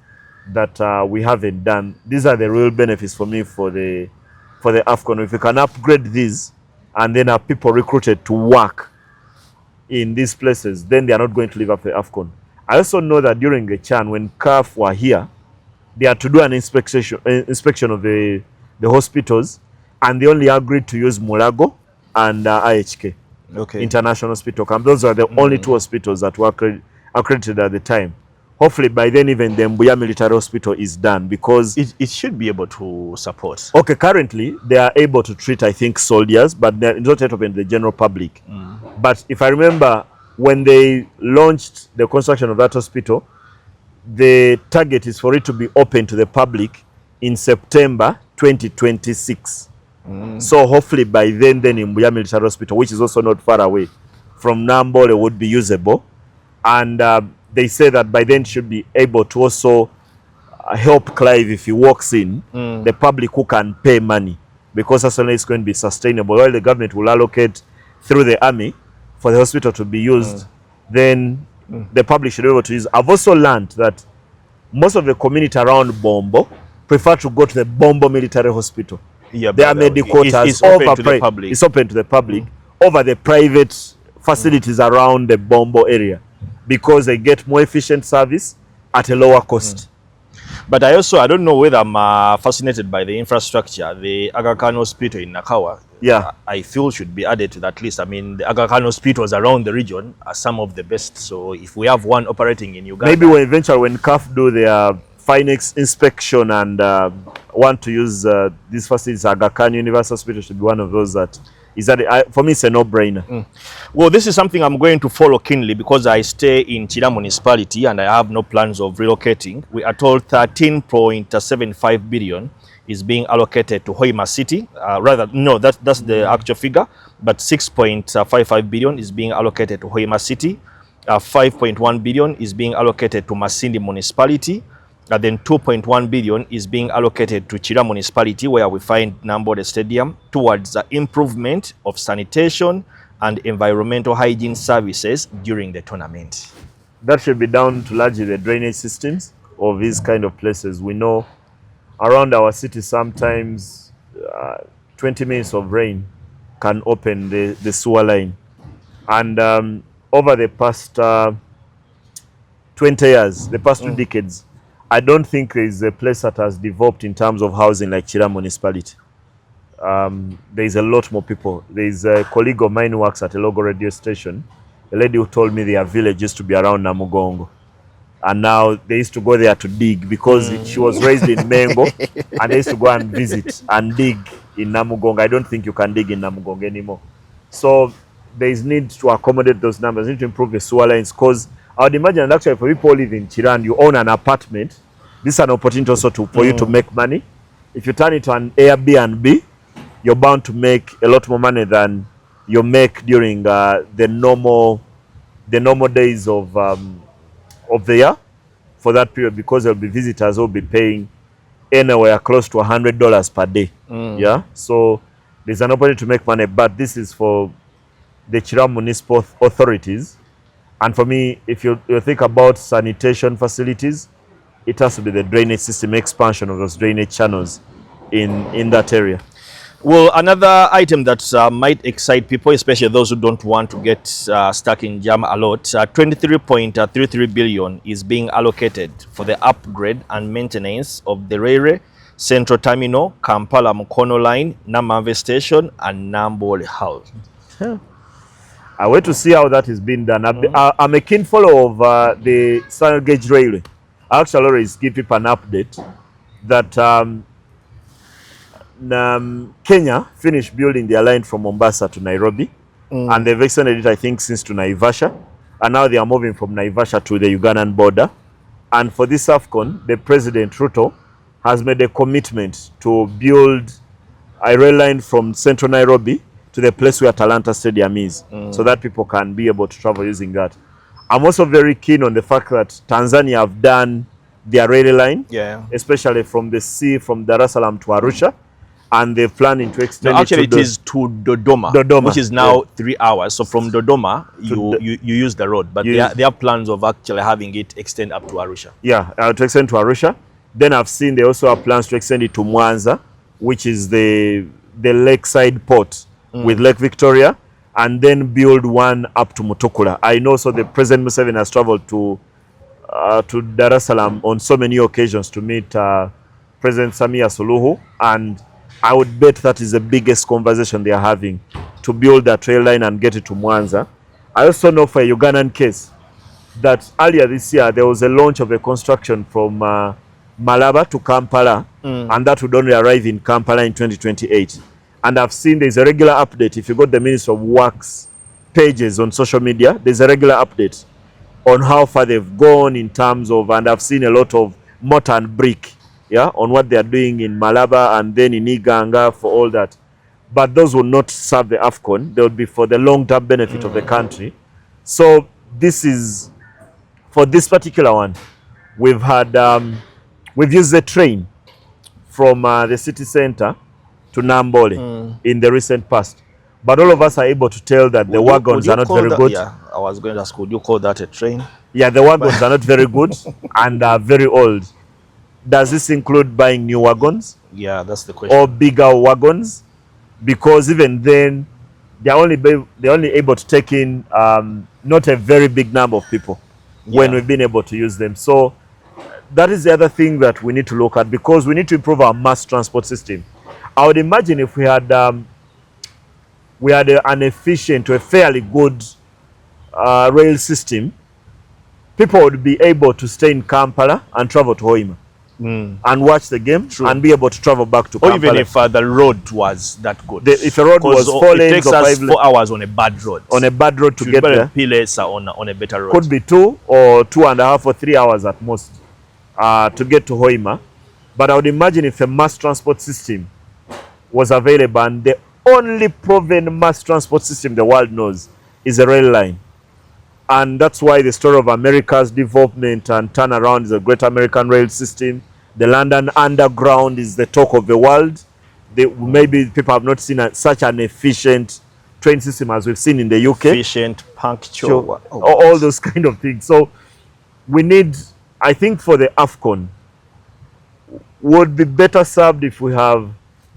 that we haven't done. These are the real benefits for me for the AFCON. If we can upgrade these and then have people recruited to work in these places, then they are not going to live up the AFCON. I also know that during the Chan, when CAF were here, they had to do an inspection of the hospitals, and they only agreed to use Mulago and IHK, International Hospital Camp. Those are the only 2 hospitals that were accredited at the time. Hopefully by then even the Mbuya Military Hospital is done, because it should be able to support. Okay, currently they are able to treat, I think, soldiers, but they're not yet open to the general public. But if I remember, when they launched the construction of that hospital, the target is for it to be open to the public in September 2026. So hopefully by then Mbuya Military Hospital, which is also not far away from Nambole, would be usable. And they say that by then should be able to also help Clive if he walks in, the public who can pay money, because that's only it's going to be sustainable. While the government will allocate through the army for the hospital to be used, then the public should be able to use. I've also learned that most of the community around Bombo prefer to go to the Bombo Military Hospital. Yeah, their medical is open to the public. It's open to the public over the private facilities around the Bombo area, because they get more efficient service at a lower cost. But I don't know whether I'm fascinated by the infrastructure. The Aga Khan Hospital in Nakawa, I feel should be added to that list. I mean, the Aga Khan hospitals around the region are some of the best. So if we have one operating in Uganda, maybe when CAF do their Finex inspection and want to use these facilities, Aga Khan Universal Hospital should be one of those that is that for me it's a no-brainer. Well, this is something I'm going to follow keenly, because I stay in Chira municipality and I have no plans of relocating. We are told 13.75 billion is being allocated to Hoima City. That's the actual figure, but 6.55 billion is being allocated to Hoima City. 5.1 billion is being allocated to Masindi municipality. Then 2.1 billion is being allocated to Chira municipality, where we find Nambole Stadium, towards the improvement of sanitation and environmental hygiene services during the tournament. That should be down to largely the drainage systems of these kind of places. We know around our city sometimes 20 minutes of rain can open the sewer line. And over the past 20 years, the past 2 decades, I don't think there is a place that has developed in terms of housing like Chira municipality. There is a lot more people. There is a colleague of mine who works at a local radio station, a lady who told me their village used to be around Namugongo. And now they used to go there to dig, because she was raised in Mengo, and they used to go and visit and dig in Namugongo. I don't think you can dig in Namugongo anymore. So there is need to accommodate those numbers, need to improve the sewer lines, because I would imagine actually for people who live in Chira and you own an apartment, this is an opportunity also for you to make money. If you turn it to an Airbnb, you're bound to make a lot more money than you make during the normal days of the year for that period, because there'll be visitors who will be paying anywhere close to $100 per day. Yeah, so there's an opportunity to make money, but this is for the Chira municipal authorities. And for me, if you think about sanitation facilities, it has to be the drainage system, expansion of those drainage channels in that area. Well, another item that might excite people, especially those who don't want to get stuck in jam a lot, 23.33 billion is being allocated for the upgrade and maintenance of the Rere Central Terminal, Kampala Mukono Line, Namave Station, and Nambole House. I wait to see how that is being done. I'm a keen follower of the standard gauge railway. I actually always give people an update that Kenya finished building their line from Mombasa to Nairobi, and they've extended it, I think, since to Naivasha, and now they are moving from Naivasha to the Ugandan border. And for this AFCON, the President Ruto has made a commitment to build a rail line from central Nairobi to the place where Talanta Stadium is, so that people can be able to travel using that. I'm also very keen on the fact that Tanzania have done their rail line, especially from the sea, from Dar es Salaam to Arusha, and they're planning to extend it is to Dodoma, which is now 3 hours. So from Dodoma, you use the road, but there are plans of actually having it extend up to Arusha. Yeah, to extend to Arusha. Then I've seen they also have plans to extend it to Mwanza, which is the lakeside port with Lake Victoria, and then build one up to Mutukula. I know, so the President Museveni has traveled to Dar es Salaam on so many occasions to meet President Samia Suluhu, and I would bet that is the biggest conversation they are having, to build that rail line and get it to Mwanza. I also know for a Ugandan case that earlier this year there was a launch of a construction from Malaba to Kampala, and that would only arrive in Kampala in 2028. And I've seen there's a regular update. If you go to the Ministry of Works pages on social media, there's a regular update on how far they've gone in terms of, and I've seen a lot of mortar and brick, on what they are doing in Malaba and then in Iganga for all that. But those will not serve the AFCON. They will be for the long-term benefit of the country. So this is, for this particular one, we've had, we've used the train from the city center to Nambole in the recent past. But all of us are able to tell that the wagons are not very good. Yeah, I was going to ask, would you call that a train? Yeah, the wagons are not very good and are very old. Does this include buying new wagons? Yeah, that's the question. Or bigger wagons? Because even then, they're only able to take in not a very big number of people when we've been able to use them. So that is the other thing that we need to look at, because we need to improve our mass transport system. I would imagine if we had an efficient, a fairly good rail system, people would be able to stay in Kampala and travel to Hoima and watch the game and be able to travel back to Kampala. Or even if the road was that good. If the road was 4 lanes, it takes us 4 hours on a bad road. On a bad road to get there. Be less on a better road. Could be 2 or 2.5 or 3 hours at most to get to Hoima. But I would imagine if a mass transport system was available, and the only proven mass transport system the world knows is a rail line. And that's why the story of America's development and turnaround is a great American rail system. The London Underground is the talk of the world. Maybe people have not seen such an efficient train system as we've seen in the UK. Efficient, punctual. All those kind of things. So we need, I think for the AFCON, would be better served if we have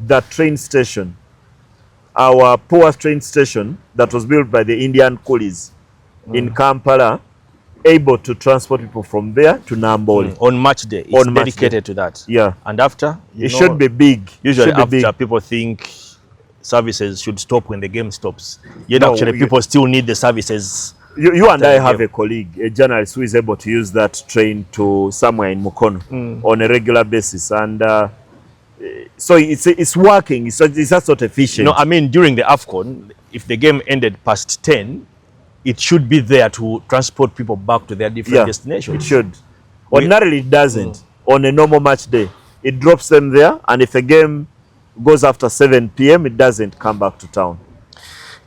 that train station, our poor train station that was built by the Indian coolies in Kampala, able to transport people from there to Nambole. On match day, it's dedicated to that. Yeah. And after? It should be big. Usually after, people think services should stop when the game stops. Yet actually people still need the services. You and I have a colleague, a journalist, who is able to use that train to somewhere in Mukono on a regular basis. And so it's working. It's that sort of efficient. No, I mean, during the AFCON, if the game ended past 10, it should be there to transport people back to their different destinations. It should. Ordinarily, it doesn't. On a normal match day, it drops them there, and if a game goes after 7 p.m., it doesn't come back to town.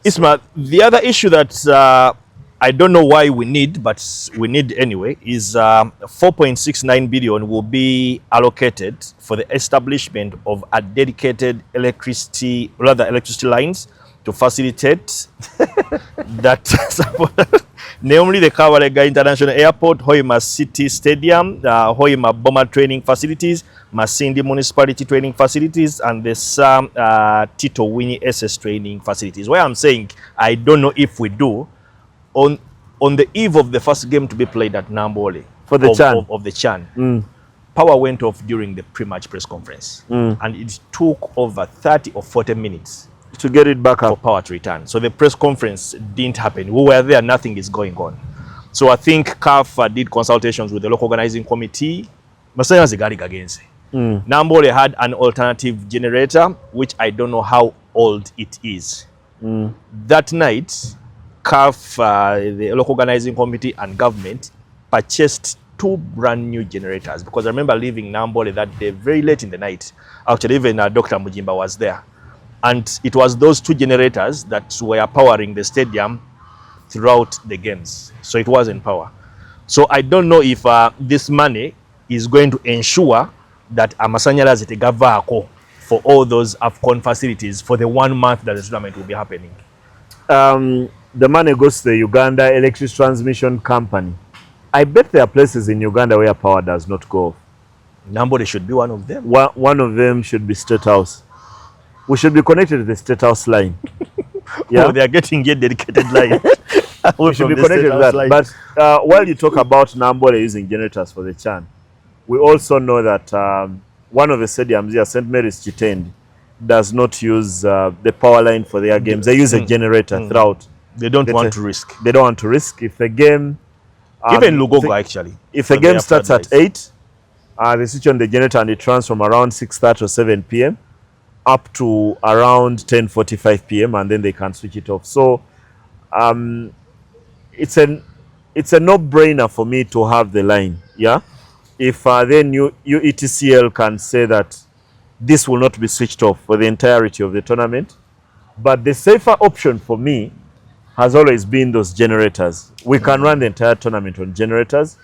Isma, the other issue that I don't know why we need, but we need anyway, is 4.69 billion will be allocated for the establishment of a dedicated electricity lines to facilitate that namely the Kabalega International Airport, Hoima City Stadium, Hoima Bomber Training Facilities, Masindi Municipality Training Facilities, and the Sam Tito Winnie SS Training Facilities. Why I'm saying I don't know if we do, on the eve of the first game to be played at Nambole for the of the Chan, power went off during the pre-match press conference, and it took over 30 or 40 minutes to get it back for up. power to return. So the press conference didn't happen. We were there, nothing is going on. So I think CAF did consultations with the local organizing committee. Nambole had an alternative generator, which I don't know how old it is. That night, CAF, the local organizing committee and government purchased 2 brand new generators, because I remember leaving Nambole that day very late in the night. Actually, even Dr. Mujimba was there. And it was those 2 generators that were powering the stadium throughout the games. So it was in power. So I don't know if this money is going to ensure that amasanyalaze tegavaako for all those AFCON facilities for the 1 month that the tournament will be happening. The money goes to the Uganda Electric Transmission Company. I bet there are places in Uganda where power does not go. Nambole should be one of them. One of them should be State House. We should be connected to the State House line. Yeah, they are getting a dedicated line. We should be connected to that. Line. But while you talk about Nambole using generators for the Chan, we also know that one of the stadiums here, St. Mary's Chitendi, does not use the power line for their games. They use a generator throughout. They don't want to risk. They don't want to risk. If the game... Even Lugogo, actually. If the game starts at 8, they switch on the generator and it runs from around 6:30 or 7 p.m. up to around 10:45 p.m. and then they can switch it off. So it's a no-brainer for me to have the line. Yeah, if then UETCL can say that this will not be switched off for the entirety of the tournament, but the safer option for me has always been those generators. We can run the entire tournament on generators,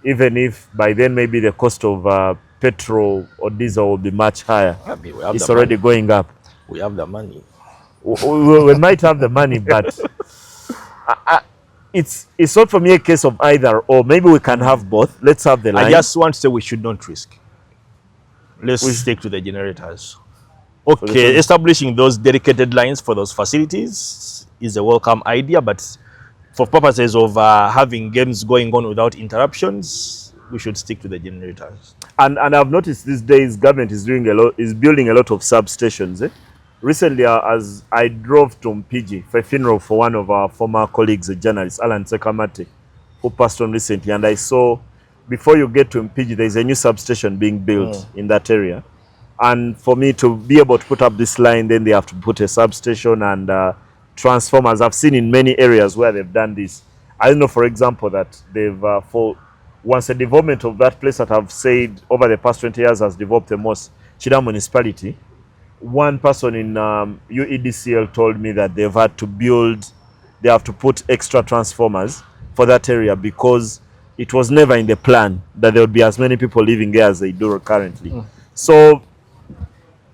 even if by then maybe the cost of petrol or diesel will be much higher. It's already going up. We have the money. We might have the money, but it's not for me a case of either or. Maybe we can have both. Let's have the line. I just want to say we should not risk. Let's stick to the generators. Okay, establishing those dedicated lines for those facilities is a welcome idea, but for purposes of having games going on without interruptions, we should stick to the generators. And I've noticed these days government is building a lot of substations. Recently, as I drove to Mpigi for a funeral for one of our former colleagues, a journalist, Alan Sekamate, who passed on recently, and I saw before you get to Mpigi, there is a new substation being built in that area. And for me to be able to put up this line, then they have to put a substation and transformers. I've seen in many areas where they've done this. I know, for example, that they've once a development of that place that I've said over the past 20 years has developed the most, Chida municipality. One person in UEDCL told me that they have to put extra transformers for that area because it was never in the plan that there would be as many people living there as they do currently. So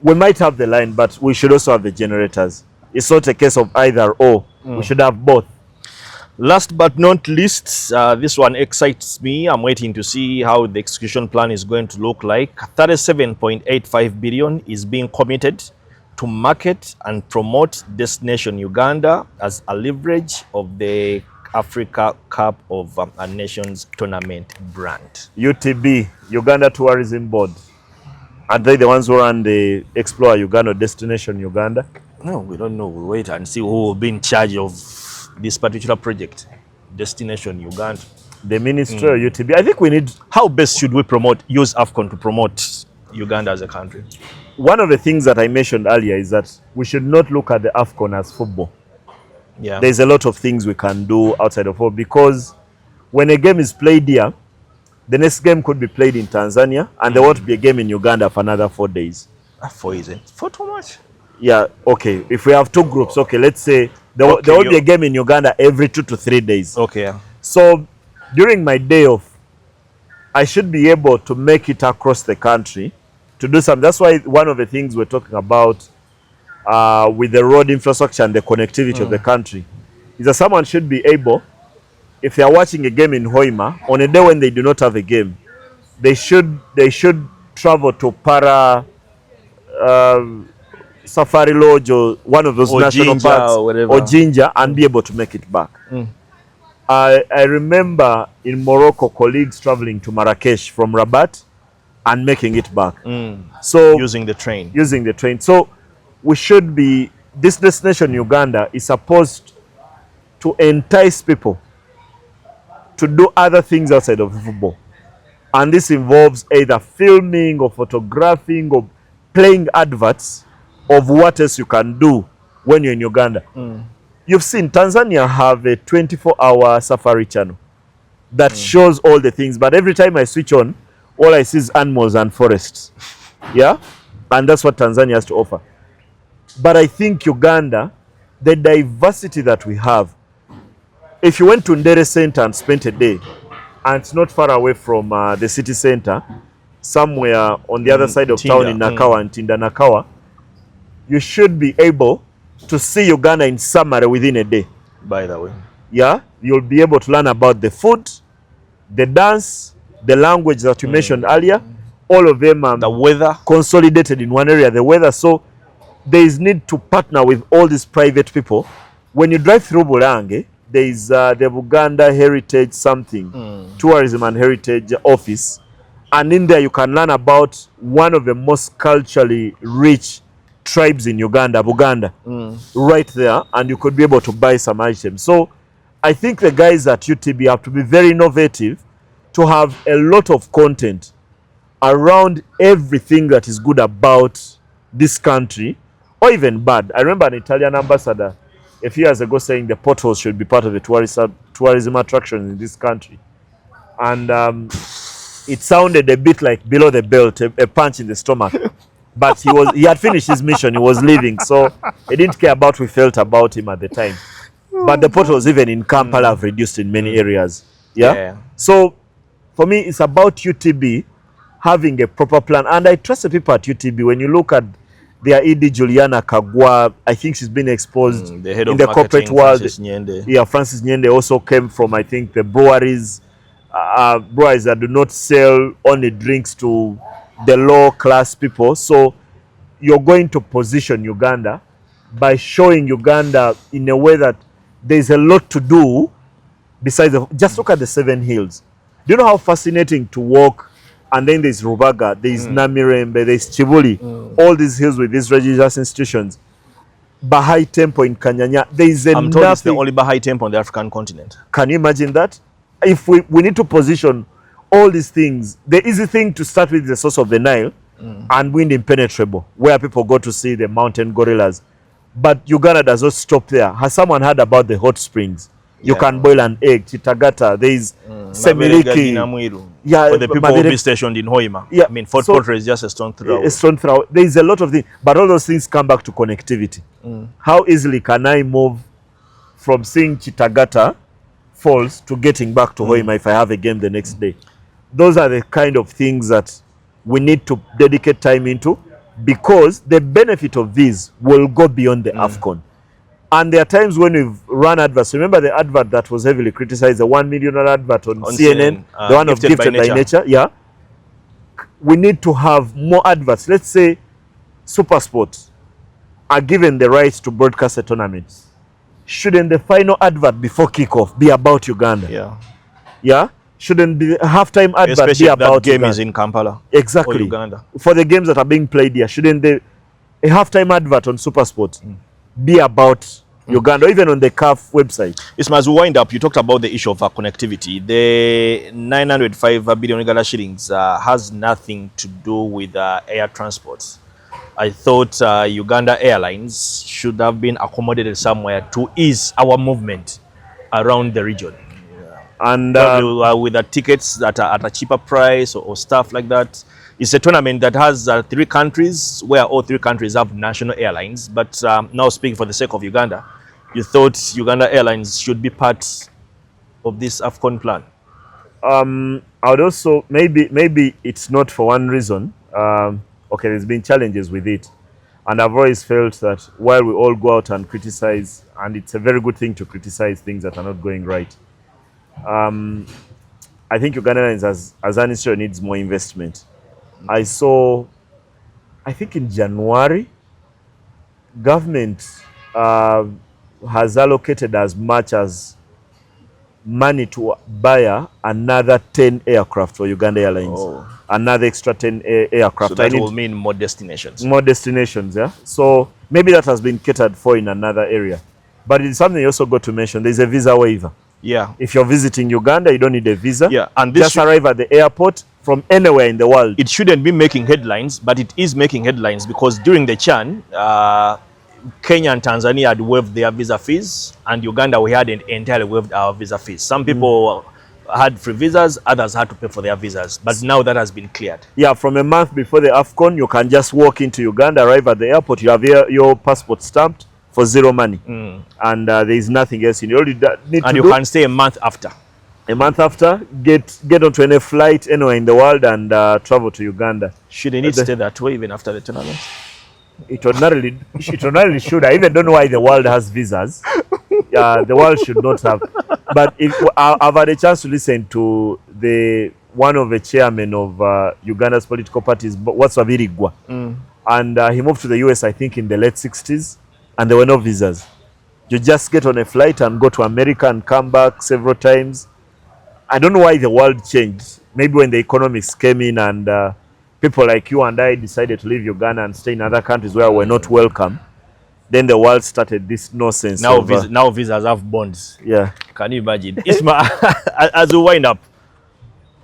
we might have the line, but we should also have the generators. It's not a case of either or. We should have both. Last but not least, this one excites me. I'm waiting to see how the execution plan is going to look like. 37.85 billion is being committed to market and promote Destination Uganda as a leverage of the Africa Cup of Nations tournament brand. UTB, Uganda Tourism Board. Are they the ones who run the Explore Uganda, Destination Uganda? No, we don't know. We'll wait and see who will be in charge of this particular project, Destination Uganda. The Ministry or UTB. I think we need... How best should we use AFCON to promote Uganda as a country? One of the things that I mentioned earlier is that we should not look at the AFCON as football. Yeah. There's a lot of things we can do outside of football, because when a game is played here, the next game could be played in Tanzania, and there won't be a game in Uganda for another 4 days. 4 isn't? 4 too much? Yeah, okay. If we have 2 groups, okay, let's say there will be a game in Uganda every 2 to 3 days. Okay. So during my day off, I should be able to make it across the country to do something. That's why one of the things we're talking about with the road infrastructure and the connectivity of the country is that someone should be able if they are watching a game in Hoima, on a day when they do not have a game, they should travel to Safari Lodge or one of those or national Ginger parks or whatever. or Ginger and be able to make it back. I remember in Morocco colleagues traveling to Marrakesh from Rabat and making it back. So using the train. So we should be, this destination Uganda is supposed to entice people to do other things outside of football. And this involves either filming or photographing or playing adverts of what else you can do when you're in Uganda. You've seen Tanzania have a 24-hour safari channel that shows all the things, but every time I switch on, all I see is animals and forests. Yeah? And that's what Tanzania has to offer. But I think Uganda, the diversity that we have, if you went to Ndere Center and spent a day, and it's not far away from the city center, somewhere on the other side of town in Nakawa and Tinda Nakawa, you should be able to see Uganda in summary within a day. By the way. Yeah? You'll be able to learn about the food, the dance, the language that you mentioned earlier, all of them the weather consolidated in one area, the weather. So there is need to partner with all these private people. When you drive through Bulange, there is the Buganda Heritage something, Tourism and Heritage Office. And in there you can learn about one of the most culturally rich tribes in Uganda, Buganda, right there. And you could be able to buy some items. So I think the guys at UTB have to be very innovative to have a lot of content around everything that is good about this country, or even bad. I remember an Italian ambassador a few years ago saying the potholes should be part of the tourism attraction in this country. And it sounded a bit like below the belt, a punch in the stomach. But he had finished his mission, he was leaving, so he didn't care about what we felt about him at the time. But the potholes even in Kampala have reduced in many areas. Yeah? So for me, it's about UTB having a proper plan. And I trust the people at UTB. When you look at their ED, Juliana Kagwa, I think she's been exposed the head in of the corporate world. Francis Nyende. Yeah, Francis Nyende also came from, I think, the breweries that do not sell only drinks to the low class people. So you're going to position Uganda by showing Uganda in a way that there's a lot to do besides just look at the 7 hills. Do you know how fascinating to walk? And then there's Rubaga, there's Namirembe, there's Chibuli, all these hills with these religious institutions. Baha'i Temple in Kanyanya. I'm told it's the only Baha'i temple on the African continent. Can you imagine that? If we need to position all these things, the easy thing to start with is the source of the Nile and Wind Impenetrable, where people go to see the mountain gorillas. But Uganda does not stop there. Has someone heard about the hot springs? You can boil an egg, Chitagata, there is Semiliki. Yeah, for the people who will be stationed in Hoima. Yeah, I mean, Fort Porter is just a stone throw. A stone throw. There is a lot of things, but all those things come back to connectivity. How easily can I move from seeing Chitagata Falls to getting back to Hoima if I have a game the next day? Those are the kind of things that we need to dedicate time into, because the benefit of these will go beyond the AFCON. And there are times when we've run adverts. Remember the advert that was heavily criticized, the $1 million advert on CNN, the one of Gifted by Nature. Yeah. We need to have more adverts. Let's say SuperSport are given the rights to broadcast a tournament. Shouldn't the final advert before kickoff be about Uganda? Yeah. Yeah. Shouldn't the halftime advert especially be about that game Uganda? Is in Kampala. Exactly. Or Uganda. For the games that are being played here, shouldn't a halftime advert on SuperSport be about Uganda, or even on the CAF website? Ismail, as we wind up, you talked about the issue of connectivity. The 905 billion Uganda shillings has nothing to do with air transport. I thought Uganda Airlines should have been accommodated somewhere to ease our movement around the region. And with the tickets that are at a cheaper price or stuff like that. It's a tournament that has 3 countries, where all 3 countries have national airlines. But now, speaking for the sake of Uganda, you thought Uganda Airlines should be part of this AFCON plan? I would also, maybe it's not for one reason. Okay, there's been challenges with it. And I've always felt that while we all go out and criticize, and it's a very good thing to criticize things that are not going right, I think Uganda as an institution needs more investment. I saw, I think in January, government has allocated as much as money to buy another 10 aircraft for Uganda Airlines. Oh. Another extra 10 aircraft. So that will mean more destinations. More destinations, yeah. So maybe that has been catered for in another area. But it's something you also got to mention. There's a visa waiver. Yeah. If you're visiting Uganda, you don't need a visa. Yeah. And this just arrive at the airport from anywhere in the world. It shouldn't be making headlines, but it is making headlines because during the Chan, Kenya and Tanzania had waived their visa fees, and Uganda, we had entirely waived our visa fees. Some people had free visas, others had to pay for their visas, but now that has been cleared. Yeah, from a month before the AFCON, you can just walk into Uganda, arrive at the airport, you have your passport stamped for zero money, and there is nothing else. You only need and to you can stay a month after. A month after, get onto any flight anywhere in the world and travel to Uganda. Should they need to stay that way even after the tournament? It ordinarily should. I even don't know why the world has visas. The world should not have. But I've had a chance to listen to one of the chairmen of Uganda's political parties, Waswabirigwa. And he moved to the US, I think, in the late 60s, and there were no visas. You just get on a flight and go to America and come back several times. I don't know why the world changed. Maybe when the economics came in and people like you and I decided to leave Uganda and stay in other countries where we're not welcome, then the world started this nonsense. Now, now visas have bonds. Yeah. Can you imagine? Isma, as we wind up,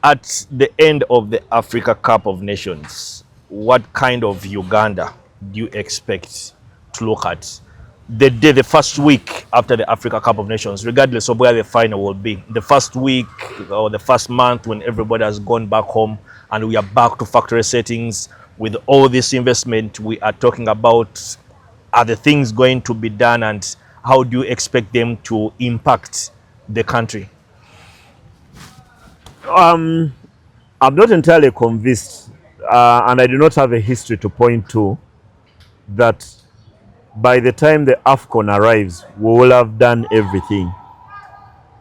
at the end of the Africa Cup of Nations, what kind of Uganda do you expect to look at? The first week after the Africa Cup of Nations, regardless of where the final will be, the first week or the first month when everybody has gone back home and we are back to factory settings with all this investment we are talking about, are the things going to be done and how do you expect them to impact the country? I'm not entirely convinced, and I do not have a history to point to that by the time the AFCON arrives, we will have done everything.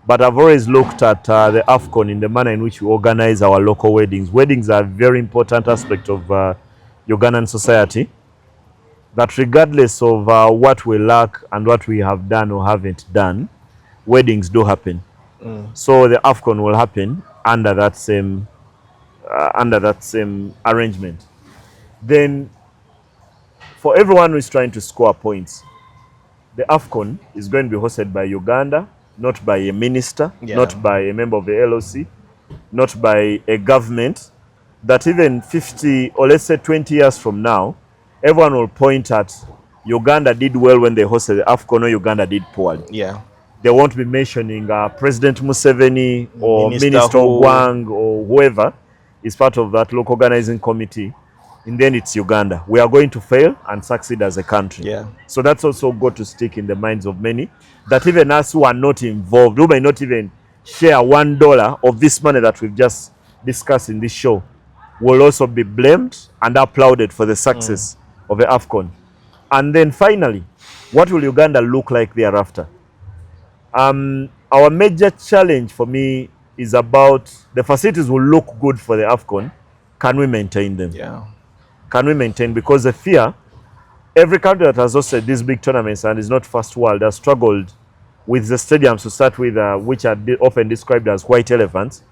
But I've always looked at the AFCON in the manner in which we organize our local weddings. Weddings are a very important aspect of Ugandan society, that regardless of what we lack and what we have done or haven't done, weddings do happen. So the AFCON will happen under that same arrangement. Then for everyone who is trying to score points, the AFCON is going to be hosted by Uganda, not by a minister, not by a member of the LOC, not by a government, that even 50 or let's say 20 years from now, everyone will point at Uganda did well when they hosted the AFCON or Uganda did poorly. Yeah. They won't be mentioning President Museveni or Minister Wang or whoever is part of that local organizing committee. In the end, it's Uganda. We are going to fail and succeed as a country. Yeah. So that's also got to stick in the minds of many, that even us who are not involved, who may not even share $1 of this money that we've just discussed in this show, will also be blamed and applauded for the success of the AFCON. And then finally, what will Uganda look like thereafter? Our major challenge for me is about the facilities will look good for the AFCON. Can we maintain them? Yeah. Can we maintain? Because the fear, every country that has hosted these big tournaments and is not first world has struggled with the stadiums to start with, which are often described as white elephants.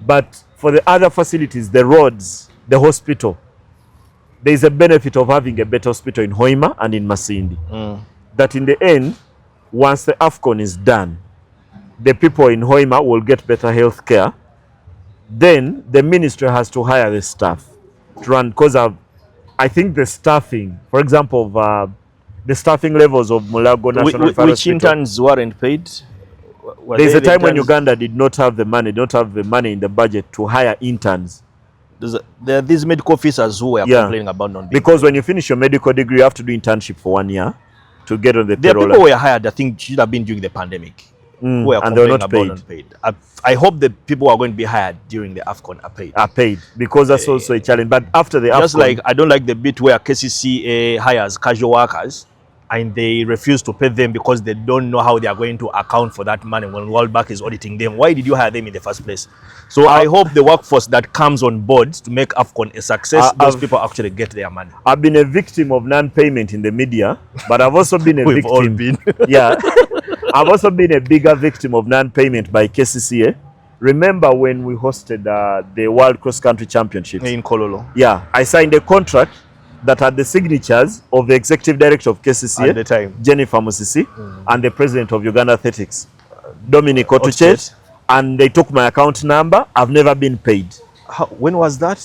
But for the other facilities, the roads, the hospital, there is a benefit of having a better hospital in Hoima and in Masindi. That in the end, once the AFCON is done, the people in Hoima will get better health care. Then the ministry has to hire the staff to run, because I think the staffing, for example, the staffing levels of Mulago National Fire Which interns weren't paid? There's a time when Uganda did not have the money in the budget to hire interns. There are these medical officers who were complaining about not being because when you finish your medical degree, you have to do internship for 1 year to get on the payroll. There are people who were hired, I think, should have been during the pandemic. Who are and they were not paid. Unpaid. I hope the people who are going to be hired during the AFCON are paid. Are paid, because that's also a challenge. But after the just AFCON, like I don't like the bit where KCCA hires casual workers and they refuse to pay them because they don't know how they are going to account for that money when World Bank is auditing them. Why did you hire them in the first place? So I hope the workforce that comes on board to make AFCON a success, those people actually get their money. I've been a victim of non-payment in the media, but I've also been a We've victim. all been. Yeah. I've also been a bigger victim of non-payment by KCCA. Remember when we hosted the World Cross Country Championships? In Kololo. Yeah. I signed a contract that had the signatures of the executive director of KCCA, at the time, Jennifer Musisi, and the president of Uganda Athletics, Dominic Otuchet, and they took my account number. I've never been paid. When was that?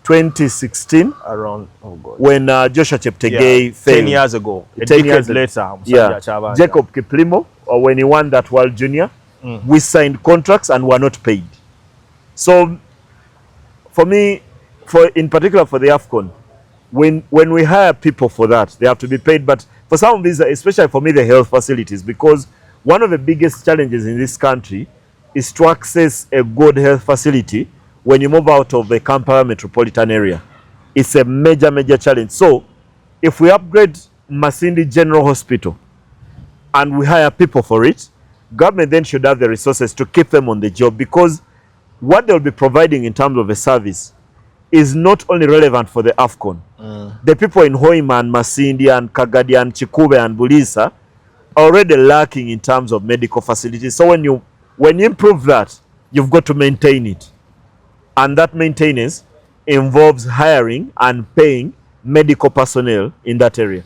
2016. Around, oh God. When Joshua Cheptegei failed. 10 years ago. 10 years later. Yeah. Jacob Kiplimo, or when he won that World Junior, we signed contracts and were not paid. So, for me, in particular for the AFCON, when we hire people for that, they have to be paid. But for some of these, especially for me, the health facilities, because one of the biggest challenges in this country is to access a good health facility when you move out of the Kampala metropolitan area. It's a major, major challenge. So if we upgrade Masindi General Hospital and we hire people for it, government then should have the resources to keep them on the job, because what they'll be providing in terms of a service is not only relevant for the AFCON. The people in Hoima and Masindi and Kagadi and Chikube and Bulisa are already lacking in terms of medical facilities. So when you improve that, you've got to maintain it. And that maintenance involves hiring and paying medical personnel in that area.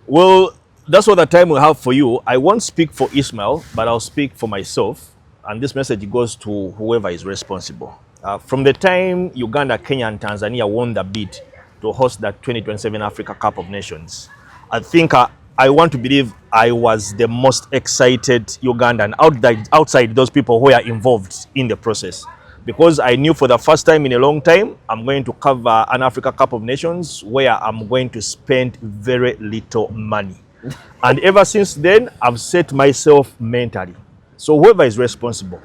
Well, that's all the time we have for you. I won't speak for Ismail, but I'll speak for myself. And this message goes to whoever is responsible. From the time Uganda, Kenya and Tanzania won the bid to host the 2027 Africa Cup of Nations, I think I want to believe I was the most excited Ugandan outside those people who are involved in the process. Because I knew for the first time in a long time, I'm going to cover an Africa Cup of Nations where I'm going to spend very little money. And ever since then, I've set myself mentally. So whoever is responsible,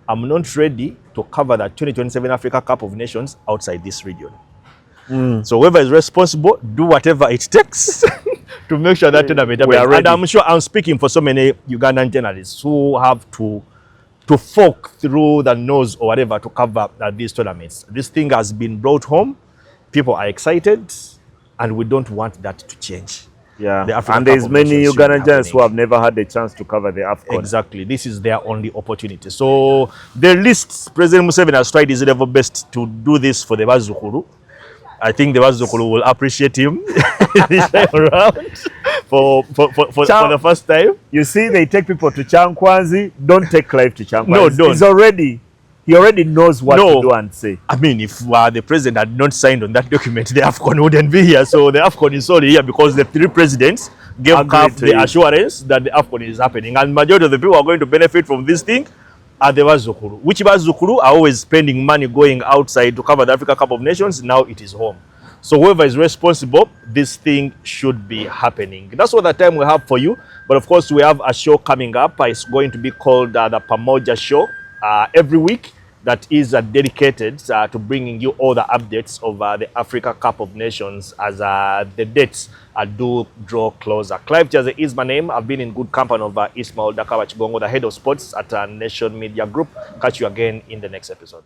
I'm not ready to cover the 2027 Africa Cup of Nations outside this region. So whoever is responsible, do whatever it takes to make sure that tournament happens. And I'm sure I'm speaking for so many Ugandan journalists who have to fork through the nose or whatever to cover these tournaments. This thing has been brought home. People are excited, and we don't want that to change. Yeah, and there's many Ugandan journalists who have never had the chance to cover the AFCON. Exactly. This is their only opportunity. So the list, President Museveni has tried his level best to do this for the Bazukuru. I think the Bazukuru will appreciate him this time around for the first time. You see, they take people to Chankwanzi. Don't take Clive to Chankwanzi. No, don't. He already knows what to do and say. I mean, if the president had not signed on that document, the AFCON wouldn't be here. So the AFCON is only here because the three presidents gave CAF the assurance that the AFCON is happening. And majority of the people who are going to benefit from this thing are the Bazukuru. Which Bazukuru are always spending money going outside to cover the Africa Cup of Nations. Now it is home. So whoever is responsible, this thing should be happening. That's all the time we have for you. But of course, we have a show coming up. It's going to be called the Pamoja Show every week. That is dedicated to bringing you all the updates of the Africa Cup of Nations as the dates do draw closer. Clive Chaze is my name. I've been in good company of Ismail Dhakaba Kigongo, the head of sports at Nation Media Group. Catch you again in the next episode.